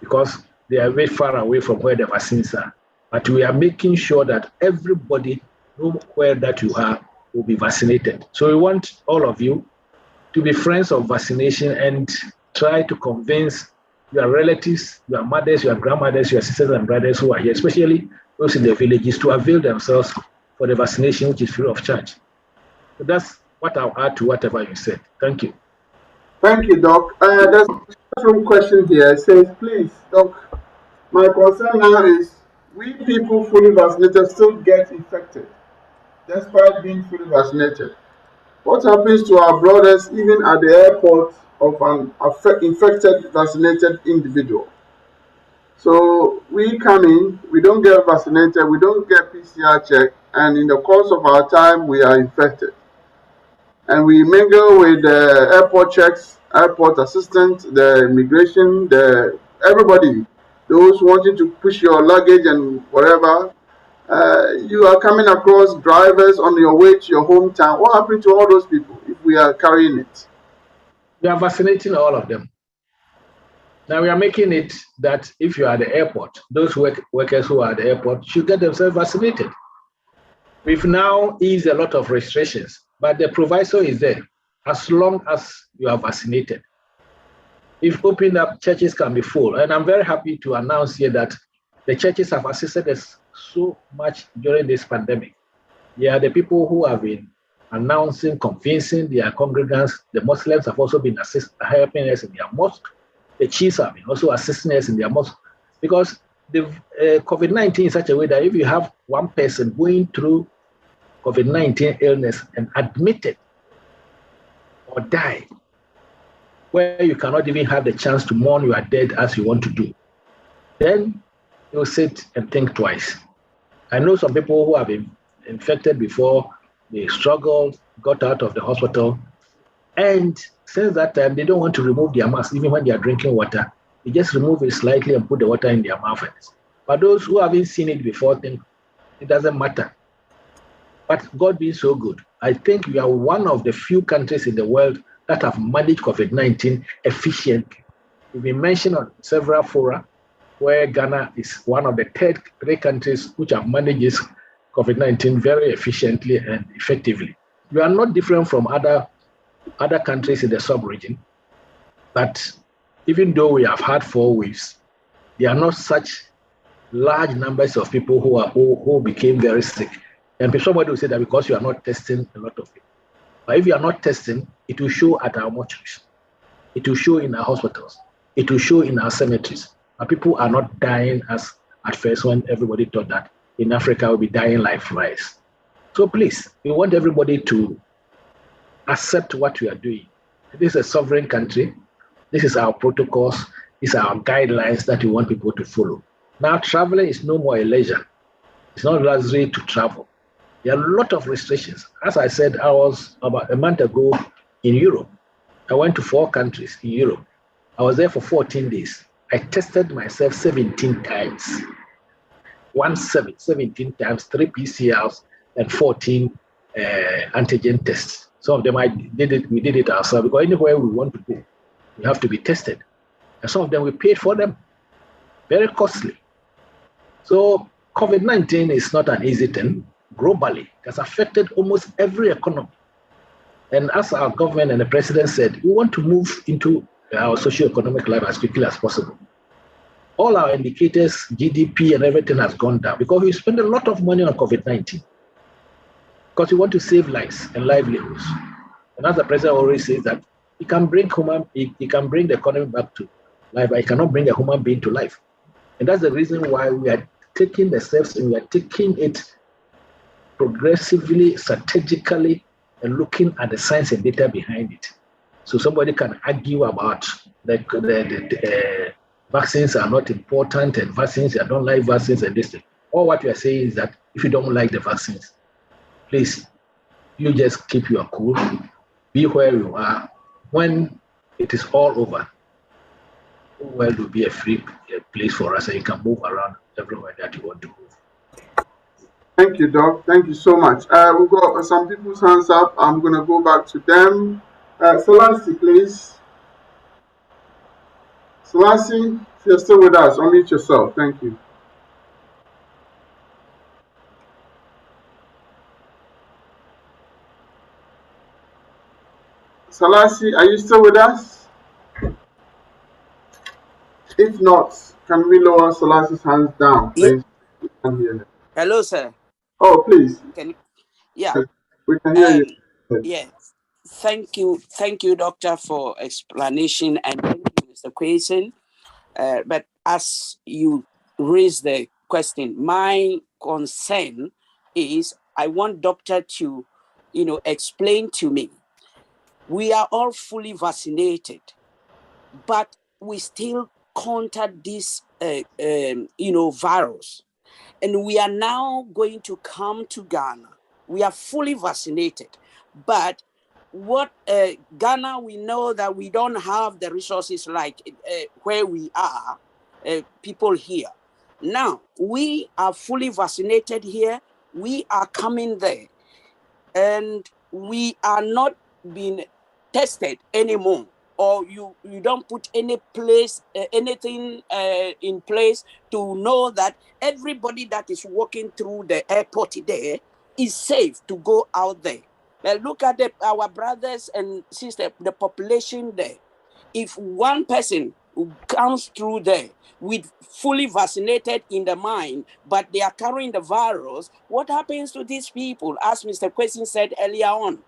[SPEAKER 6] because they are very far away from where the vaccines are. But we are making sure that everybody, where that you are, will be vaccinated. So we want all of you to be friends of vaccination and try to convince your relatives, your mothers, your grandmothers, your sisters and brothers who are here, especially those in the villages, to avail themselves for the vaccination, which is free of charge. So that's what I'll add to whatever you said. Thank you.
[SPEAKER 5] Thank you, Doc. There's a classroom question here. It says, please, Doc, my concern now is we people fully vaccinated still get infected despite being fully vaccinated. What happens to our brothers even at the airport of an infected vaccinated individual? So we come in, we don't get vaccinated, we don't get PCR check, and in the course of our time, we are infected. And we mingle with the airport checks, airport assistants, the immigration, everybody, those wanting to push your luggage and whatever. You are coming across drivers on your way to your hometown. What happened to all those people if we are carrying it?
[SPEAKER 6] We are vaccinating all of them. Now we are making it that if you are at the airport, those workers who are at the airport should get themselves vaccinated. We've now eased a lot of restrictions, but the proviso is there as long as you are vaccinated. If opened up, churches can be full. And I'm very happy to announce here that the churches have assisted us so much during this pandemic. They are the people who have been announcing, convincing their congregants. The Muslims have also been helping us in their mosque. The chiefs have been also assisting us in their mosque. Because the COVID-19 in such a way that if you have one person going through COVID-19 illness and admitted or died, where you cannot even have the chance to mourn your dead as you want to do, then you'll sit and think twice. I know some people who have been infected before, they struggled, got out of the hospital, and since that time, they don't want to remove their mask, even when they are drinking water. They just remove it slightly and put the water in their mouth. But those who haven't seen it before think it doesn't matter. But God being so good, I think we are one of the few countries in the world that have managed COVID-19 efficiently. We've been mentioned on several fora where Ghana is one of the three countries which have managed this COVID-19 very efficiently and effectively. We are not different from other countries in the sub-region, but even though we have had 4 waves, there are not such large numbers of people who became very sick. And somebody will say that because you are not testing a lot of people. But if you are not testing, it will show at our mortuaries. It will show in our hospitals. It will show in our cemeteries. And people are not dying as at first when everybody thought that in Africa we'll be dying like flies. So please, we want everybody to accept what we are doing. This is a sovereign country. This is our protocols. These are our guidelines that we want people to follow. Now, traveling is no more a leisure. It's not luxury to travel. There are a lot of restrictions. As I said, I was about a month ago in Europe. I went to 4 countries in Europe. I was there for 14 days. I tested myself 17 times. 17 times, 3 PCRs and 14 antigen tests. Some of them we did it ourselves because anywhere we want to go, we have to be tested. And some of them we paid for them. Very costly. So COVID-19 is not an easy thing. Globally, it has affected almost every economy. And as our government and the president said, we want to move into our socio-economic life as quickly as possible. All our indicators, GDP and everything has gone down because we spend a lot of money on COVID-19 because we want to save lives and livelihoods. And as the president always says that he can bring the economy back to life, but he cannot bring a human being to life. And that's the reason why we are taking the steps and we are taking it progressively, strategically, and looking at the science and data behind it. So somebody can argue about the vaccines are not important and vaccines, I don't like vaccines and this thing. All what we are saying is that if you don't like the vaccines, please, you just keep your cool, be where you are. When it is all over, the world will be a free place for us and you can move around everywhere that you want to move.
[SPEAKER 5] Thank you, Doc. Thank you so much. We've got some people's hands up. I'm going to go back to them. Selassie, please. Selassie, if you're still with us, unmute yourself. Thank you. Selassie, are you still with us? If not, can we lower Selassie's hands down, please? Yeah.
[SPEAKER 13] Hello, sir.
[SPEAKER 5] Oh, please.
[SPEAKER 13] Can you? Yeah.
[SPEAKER 5] We can hear you.
[SPEAKER 13] Yeah. Thank you, Doctor, for explanation, and thank you, Mr. Quayson. But as you raised the question, my concern is I want Doctor to, explain to me. We are all fully vaccinated, but we still counter this, virus, and we are now going to come to Ghana. We are fully vaccinated, but what Ghana, we know that we don't have the resources like where we are, people here. Now, we are fully vaccinated here. We are coming there, and we are not being tested anymore. Or you don't put anything in place to know that everybody that is walking through the airport there is safe to go out there. But look at our brothers and sisters, the population there. If one person who comes through there with fully vaccinated in the mind, but they are carrying the virus, what happens to these people? As Mr. Quayson said earlier on,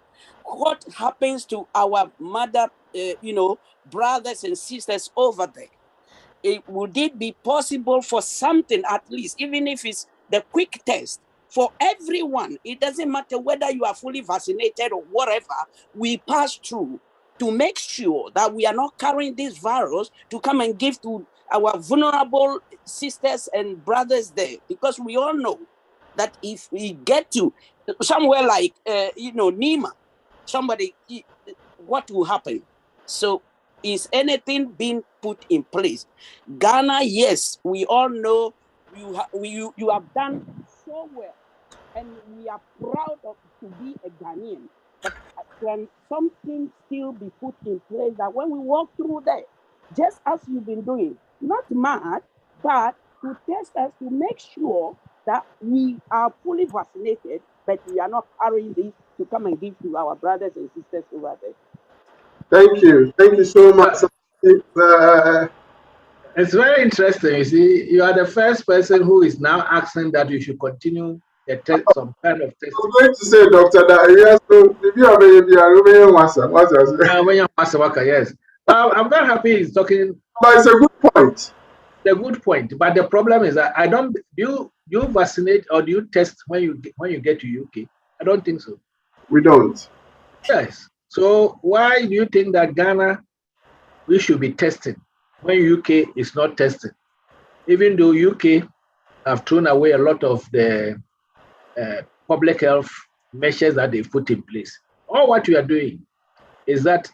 [SPEAKER 13] what happens to our mother, brothers and sisters over there? Would it be possible for something, at least, even if it's the quick test, for everyone? It doesn't matter whether you are fully vaccinated or whatever, we pass through to make sure that we are not carrying this virus to come and give to our vulnerable sisters and brothers there. Because we all know that if we get to somewhere like, Nima, somebody, what will happen? So is anything being put in place? Ghana, yes, we all know you have done so well, and we are proud to be a Ghanaian. But can something still be put in place that when we walk through there, just as you've been doing, not mad, but to test us to make sure that we are fully vaccinated, but we are not carrying this to come and give to our brothers and sisters over there?
[SPEAKER 5] Thank you so much.
[SPEAKER 6] It's very interesting. You see, you are the first person who is now asking that you should continue some kind of testing.
[SPEAKER 5] I'm going to say, Doctor, that if you have
[SPEAKER 6] yes. I'm very happy he's talking.
[SPEAKER 5] But it's a good point.
[SPEAKER 6] A good point. But the problem is that do you vaccinate or do you test when you get to UK? I don't think so.
[SPEAKER 5] We don't.
[SPEAKER 6] Yes. So why do you think that Ghana, we should be testing when UK is not testing? Even though UK have thrown away a lot of the public health measures that they've put in place. All what you are doing is that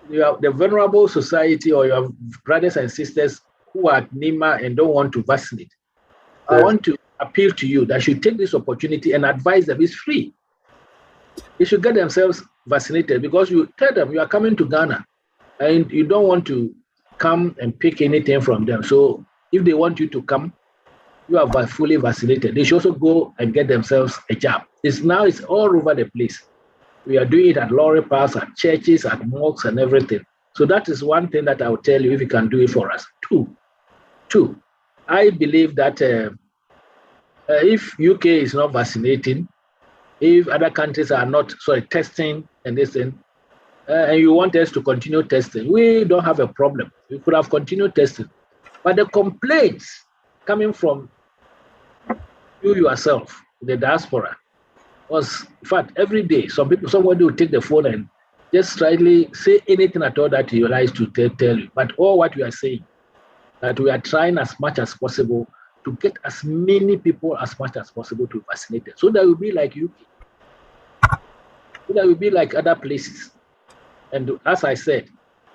[SPEAKER 6] you have the vulnerable society or your brothers and sisters who are at NEMA and don't want to vaccinate. Yeah. I want to appeal to you that you take this opportunity and advise them it's free. They should get themselves vaccinated, because you tell them you are coming to Ghana and you don't want to come and pick anything from them. So if they want you to come, you are fully vaccinated. They should also go and get themselves a jab. It's all over the place. We are doing it at lorry parks, at churches, at mosques and everything. So that is one thing that I will tell you if you can do it for us. Two, I believe that if UK is not vaccinating, if other countries are not testing and this thing, and you want us to continue testing, we don't have a problem. We could have continued testing. But the complaints coming from you yourself, the diaspora, was, in fact, every day, somebody will take the phone and just slightly say anything at all that you like to tell you. But all what we are saying, that we are trying as much as possible to get as many people as much as possible to vaccinate them. So that will be like UK. So that will be like other places. And as I said,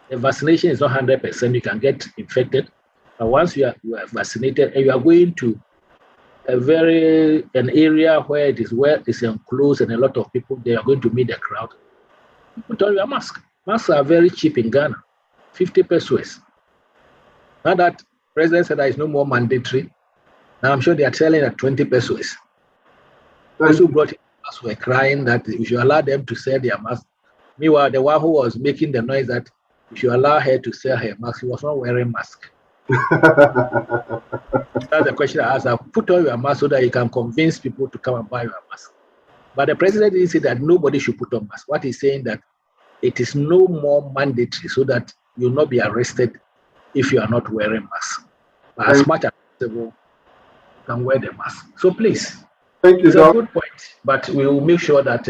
[SPEAKER 6] the vaccination is not 100%. You can get infected. But once you are vaccinated and you are going to an area where it's enclosed and a lot of people, they are going to meet the crowd, put on your mask. Masks are very cheap in Ghana, 50 pesos. Now that President said there is no more mandatory, now I'm sure they are selling at 20 pesos. Those who brought it were crying that we should allow them to sell their mask. Meanwhile, the one who was making the noise that we should allow her to sell her mask, she was not wearing mask. That's the question I asked. Put on your mask so that you can convince people to come and buy your mask. But the president didn't say that nobody should put on mask. What he's saying that it is no more mandatory, so that you'll not be arrested if you are not wearing mask. But as much as possible, you can wear the mask. So please,
[SPEAKER 5] thank you,
[SPEAKER 6] it's
[SPEAKER 5] Doc.
[SPEAKER 6] a good point, but we will make sure that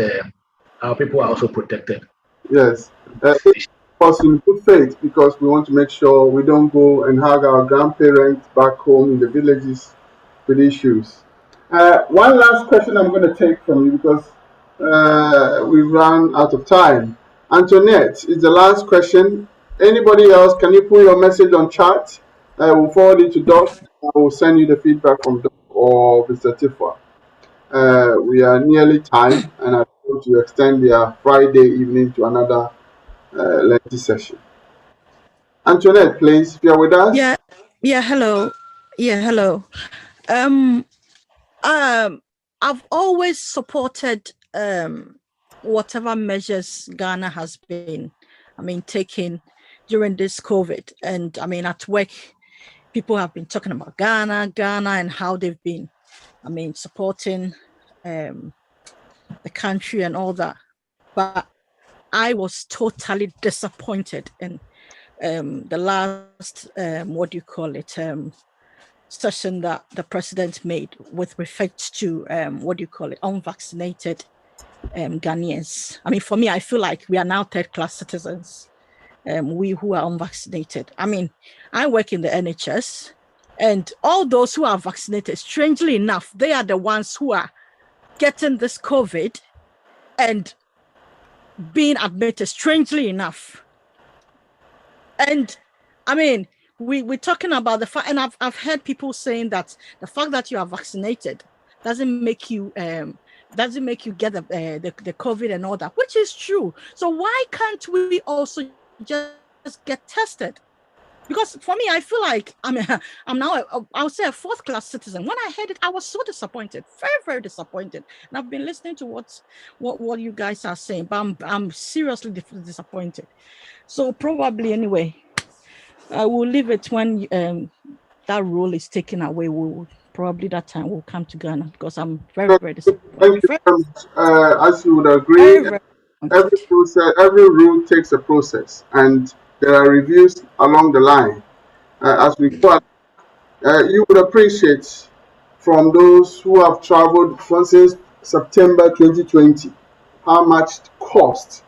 [SPEAKER 6] our people are also protected.
[SPEAKER 5] Yes. It was in good faith, because we want to make sure we don't go and hug our grandparents back home in the villages with issues. One last question I'm going to take from you, because we ran out of time. Antoinette is the last question. Anybody else, can you put your message on chat? We'll forward it to Doc. I will send you the feedback from Doc or Mr. Tifwa. We are nearly time, and I want to extend their Friday evening to another lengthy session. Antoinette, please, if you're with us.
[SPEAKER 11] Hello. I've always supported whatever measures Ghana has been, taking during this COVID. And at work, people have been talking about Ghana, and how they've been, supporting the country and all that. But I was totally disappointed in the last, session that the president made with respect to, unvaccinated Ghanaians. For me, I feel like we are now third-class citizens, we who are unvaccinated. I work in the NHS, and all those who are vaccinated, strangely enough, they are the ones who are getting this COVID and being admitted, strangely enough. And we're talking about the fact, and I've heard people saying that the fact that you are vaccinated doesn't make you get the COVID and all that, which is true. So why can't we also just get tested? Because for me, I feel like I'm now I'll say a fourth-class citizen. When I heard it, I was so disappointed, very, very disappointed. And I've been listening to what you guys are saying, but I'm seriously disappointed. So probably anyway, I will leave it when that rule is taken away. Probably that time we'll come to Ghana, because I'm very, very disappointed.
[SPEAKER 5] Thank you very much. As you would agree, every rule takes a process, and there are reviews along the line. As we go, you would appreciate from those who have traveled since September 2020 how much cost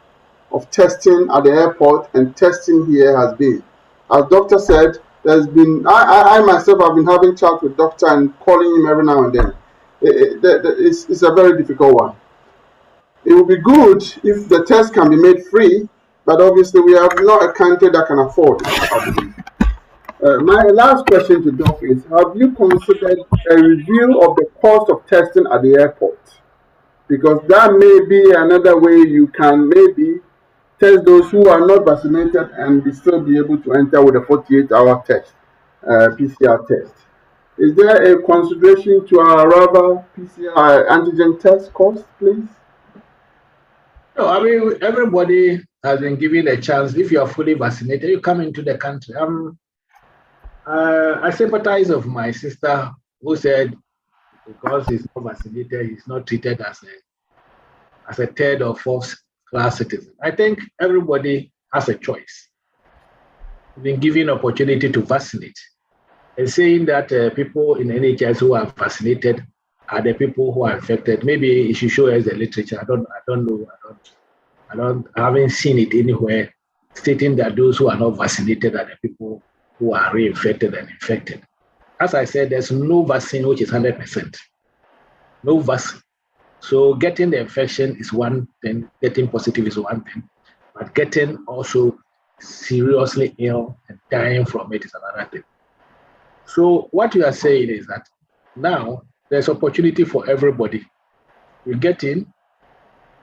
[SPEAKER 5] of testing at the airport and testing here has been. As Doctor said, there's been, I myself have been having chat with Doctor and calling him every now and then. It's a very difficult one. It would be good if the test can be made free, but obviously we have not a country that can afford it. My last question to Doc is, have you considered a review of the cost of testing at the airport? Because that may be another way you can maybe test those who are not vaccinated and still be able to enter with a 48-hour test, PCR test. Is there a consideration to arrival PCR antigen test cost, please?
[SPEAKER 6] No, everybody has been given a chance. If you are fully vaccinated, you come into the country. I sympathize with my sister who said because he's not vaccinated, he's not treated as a third or fourth class citizen. I think everybody has a choice. We've been given opportunity to vaccinate. And saying that people in NHS who are vaccinated are the people who are infected. Maybe you should show us the literature. I don't know. I haven't seen it anywhere stating that those who are not vaccinated are the people who are reinfected and infected. As I said, there's no vaccine which is 100%. No vaccine. So getting the infection is one thing, getting positive is one thing, but getting also seriously ill and dying from it is another thing. So what you are saying is that now there's opportunity for everybody. You get in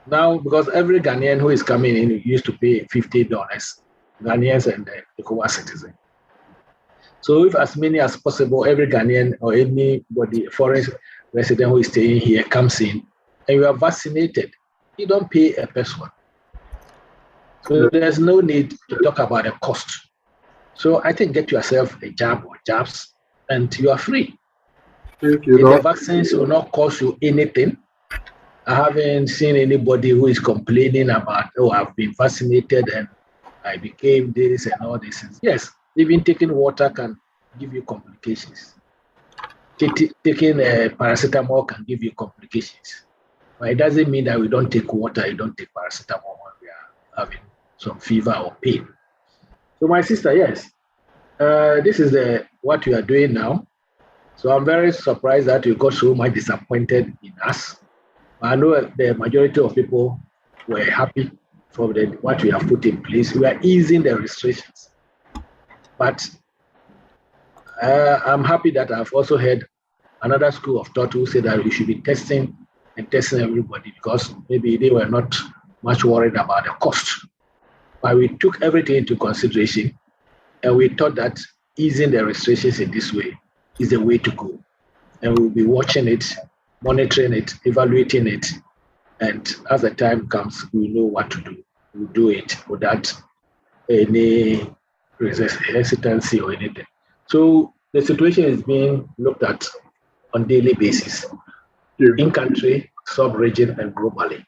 [SPEAKER 6] now, because every Ghanaian who is coming in used to pay $50, Ghanaians and the ECOWAS citizen. So if as many as possible, every Ghanaian or anybody, foreign resident who is staying here comes in, and you are vaccinated, you don't pay a person. So there's no need to talk about the cost. So I think get yourself a jab or jabs, and you are free.
[SPEAKER 5] Thank you,
[SPEAKER 6] the vaccines will not cost you anything. I haven't seen anybody who is complaining about, oh, I've been vaccinated and I became this and all this. Yes, even taking water can give you complications. Taking paracetamol can give you complications. But it doesn't mean that we don't take water, you don't take paracetamol when we are having some fever or pain. So my sister, yes, this is what you are doing now. So I'm very surprised that you got so much disappointed in us. I know the majority of people were happy for what we have put in place. We are easing the restrictions. But I'm happy that I've also heard another school of thought who said that we should be testing everybody because maybe they were not much worried about the cost. But we took everything into consideration and we thought that easing the restrictions in this way is the way to go. And we'll be watching it, monitoring it, evaluating it. And as the time comes, we know what to do. We'll do it without any hesitancy or anything. So the situation is being looked at on daily basis, in country, sub-region, and globally.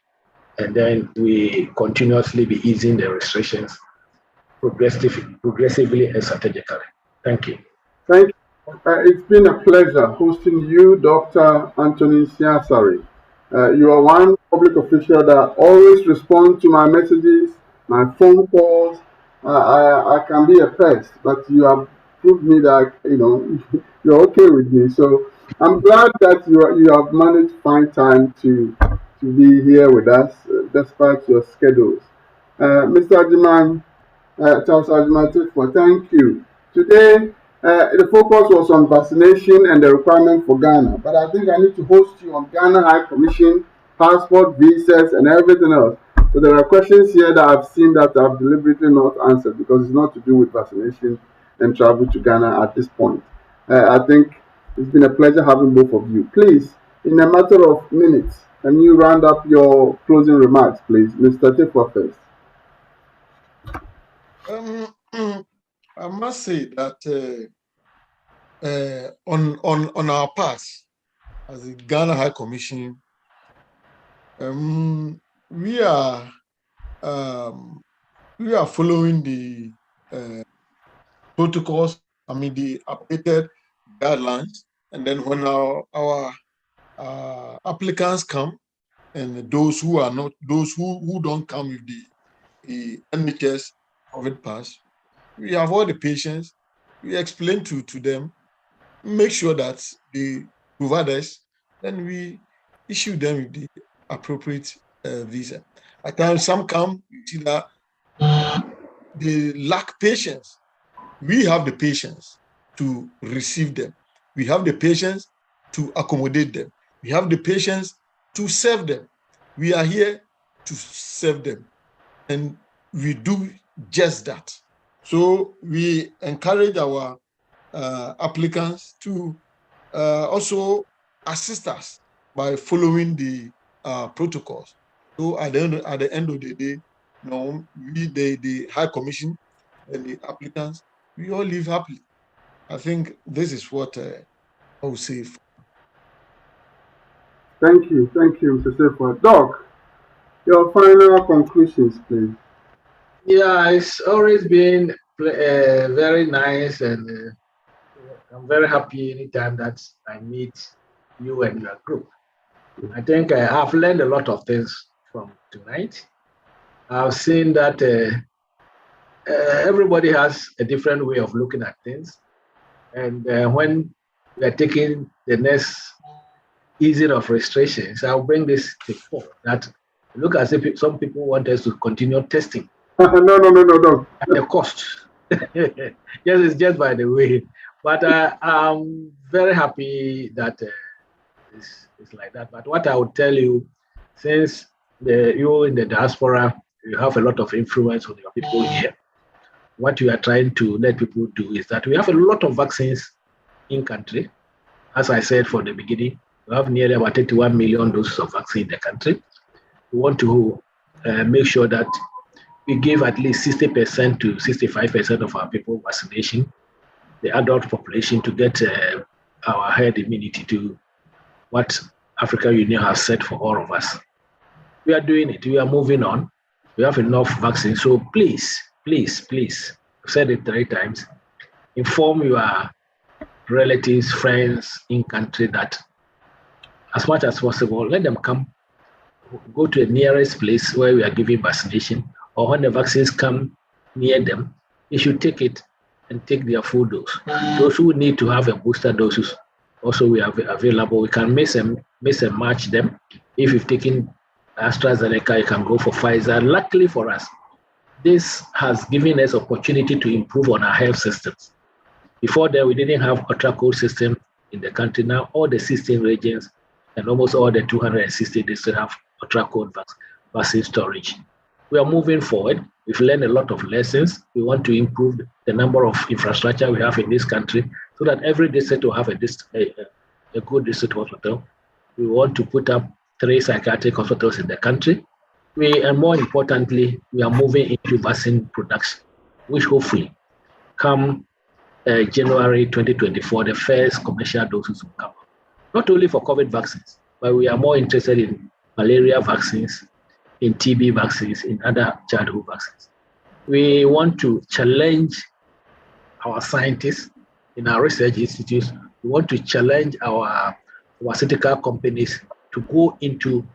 [SPEAKER 6] And then we continuously be easing the restrictions progressively and strategically. Thank you.
[SPEAKER 5] Thank you. It's been a pleasure hosting you, Dr. Anthony Nsiah-Asare. You are one public official that always responds to my messages, my phone calls. I can be a pest, but you have proved me that you're okay with me. So I'm glad that you have managed to find time to be here with us despite your schedules. Mr. Ajiman, Charles Ajiman, thank you. Today, the focus was on vaccination and the requirement for Ghana, but I think I need to host you on Ghana High Commission, passport, visas, and everything else. So there are questions here that I've seen that I've deliberately not answered because it's not to do with vaccination and travel to Ghana at this point. I think it's been a pleasure having both of you. Please, in a matter of minutes, can you round up your closing remarks, please? Mr. Tefwa first.
[SPEAKER 7] I must say that on our part, as the Ghana High Commission, we are following the protocols. I mean the updated guidelines, and then when our applicants come, and those who don't come with the NHS COVID pass, we have all the patients. We explain to them, make sure that they provide us, then we issue them with the appropriate visa. At times, some come, you see that they lack patience. We have the patience to receive them. We have the patience to accommodate them. We have the patience to serve them. We are here to serve them. And we do just that. So we encourage our applicants to also assist us by following the protocols. So at the end of the day, we, the High Commission and the applicants, we all live happily. I think this is what I would say.
[SPEAKER 5] Thank you, Mr. Tefwa. Doc, your final conclusions, please.
[SPEAKER 6] Yeah, it's always been very nice, and I'm very happy anytime that I meet you and your group. I think I've learned a lot of things from tonight. I've seen that everybody has a different way of looking at things, and when we are taking the next easing of restrictions, I'll bring this to forth that look as if some people want us to continue testing.
[SPEAKER 5] No.
[SPEAKER 6] At the cost. Yes, it's just by the way. But I'm very happy that it's like that. But what I would tell you, since you in the diaspora, you have a lot of influence on your people here. What you are trying to let people do is that we have a lot of vaccines in country. As I said from the beginning, we have nearly about 81 million doses of vaccine in the country. We want to make sure that we give at least 60% to 65% of our people vaccination, the adult population, to get our herd immunity to what African Union has set for all of us. We are doing it. We are moving on. We have enough vaccine. So please, please, please, I've said it 3 times, inform your relatives, friends in country that as much as possible, let them come, go to the nearest place where we are giving vaccination, or when the vaccines come near them, they should take it and take their full dose. Those who need to have a booster doses, also we have available. We can mix and match them. If you've taken AstraZeneca, you can go for Pfizer. Luckily for us, this has given us opportunity to improve on our health systems. Before that, we didn't have ultra code system in the country. Now all the 16 regions and almost all the 260 districts have ultra code vaccine storage. We are moving forward. We've learned a lot of lessons. We want to improve the number of infrastructure we have in this country so that every district will have a good district hospital. We want to put up 3 psychiatric hospitals in the country. And more importantly, we are moving into vaccine production, which hopefully come January 2024, the first commercial doses will come. Not only for COVID vaccines, but we are more interested in malaria vaccines, in TB vaccines, in other childhood vaccines. We want to challenge our scientists in our research institutes. We want to challenge our pharmaceutical companies to go into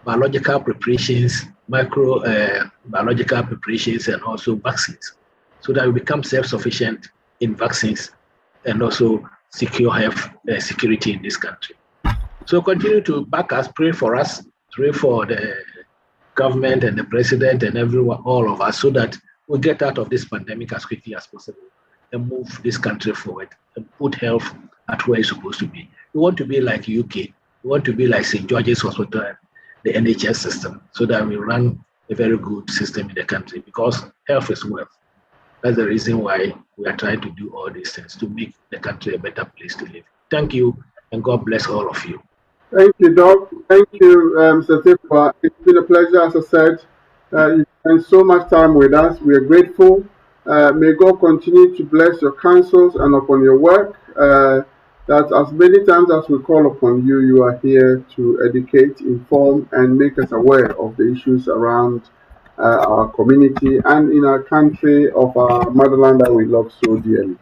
[SPEAKER 6] biological preparations, biological preparations, and also vaccines, so that we become self-sufficient in vaccines and also secure health security in this country. So continue to back us, pray for us, pray for the government and the president and everyone, all of us, so that we get out of this pandemic as quickly as possible and move this country forward and put health at where it's supposed to be. We want to be like UK. We want to be like St. George's Hospital and the NHS system, so that we run a very good system in the country, because health is wealth. That's the reason why we are trying to do all these things to make the country a better place to live. Thank you, and God bless all of you.
[SPEAKER 5] Thank you, Doc. Thank you, Mr. Tefua. It's been a pleasure, as I said. You spent so much time with us. We are grateful. May God continue to bless your counsels and upon your work. That as many times as we call upon you, you are here to educate, inform, and make us aware of the issues around our community and in our country of our motherland that we love so dearly.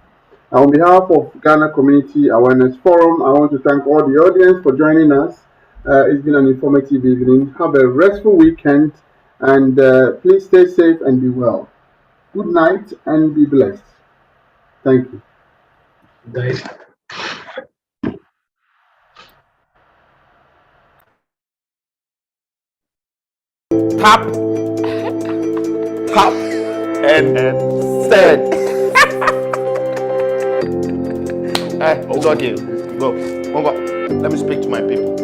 [SPEAKER 5] On behalf of Ghana Community Awareness Forum, I want to thank all the audience for joining us. It's been an informative evening. Have a restful weekend, and please stay safe and be well. Good night and be blessed. Thank you.
[SPEAKER 6] Guys.
[SPEAKER 2] Tap, and send. It's okay. Go. Let me speak to my people.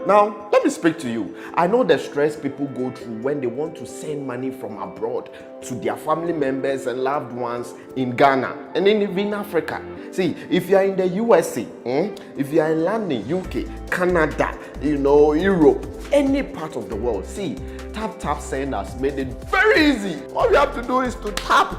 [SPEAKER 2] Now, let me speak to you. I know the stress people go through when they want to send money from abroad to their family members and loved ones in Ghana and even Africa. See, if you are in the USA, if you are in London, UK, Canada, Europe, any part of the world, see, Tap Send has made it very easy. All you have to do is to tap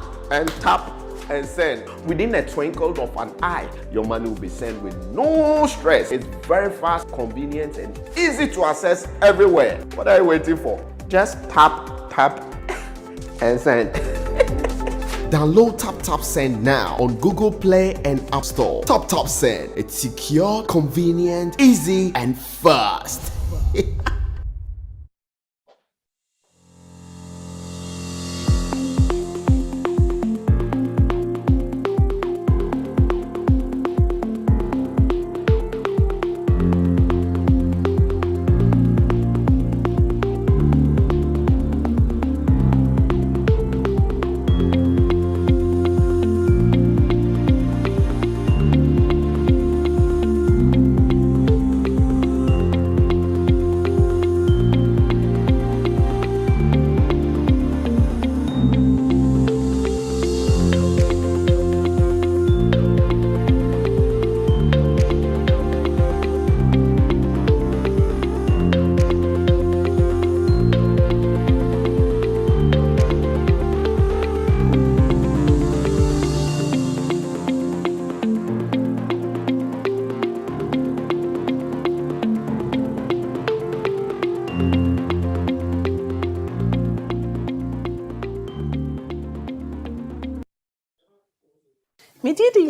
[SPEAKER 2] and send. Within a twinkle of an eye, your money will be sent with no stress. It's very fast, convenient, and easy to access everywhere. What are you waiting for? Just tap, and send. Download Tap Send now on Google Play and App Store. Tap Send. It's secure, convenient, easy, and fast.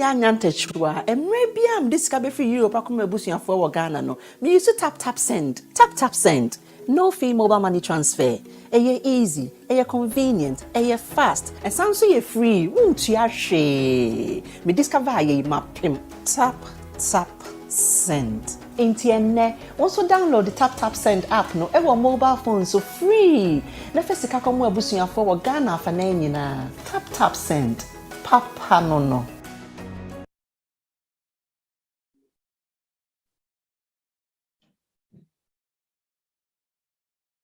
[SPEAKER 4] anya ntachua emre bia am disika be free Europe akoma abusuafo wo Ghana no me use tap send no fee mobile money transfer easy convenient fast and sound so you free won't you hwe me discover ye mapim tap send Intienne also download the tap send app no ewo mobile phone so free na fesika komo abusuafo wo Ghana afa na nyina tap send papa no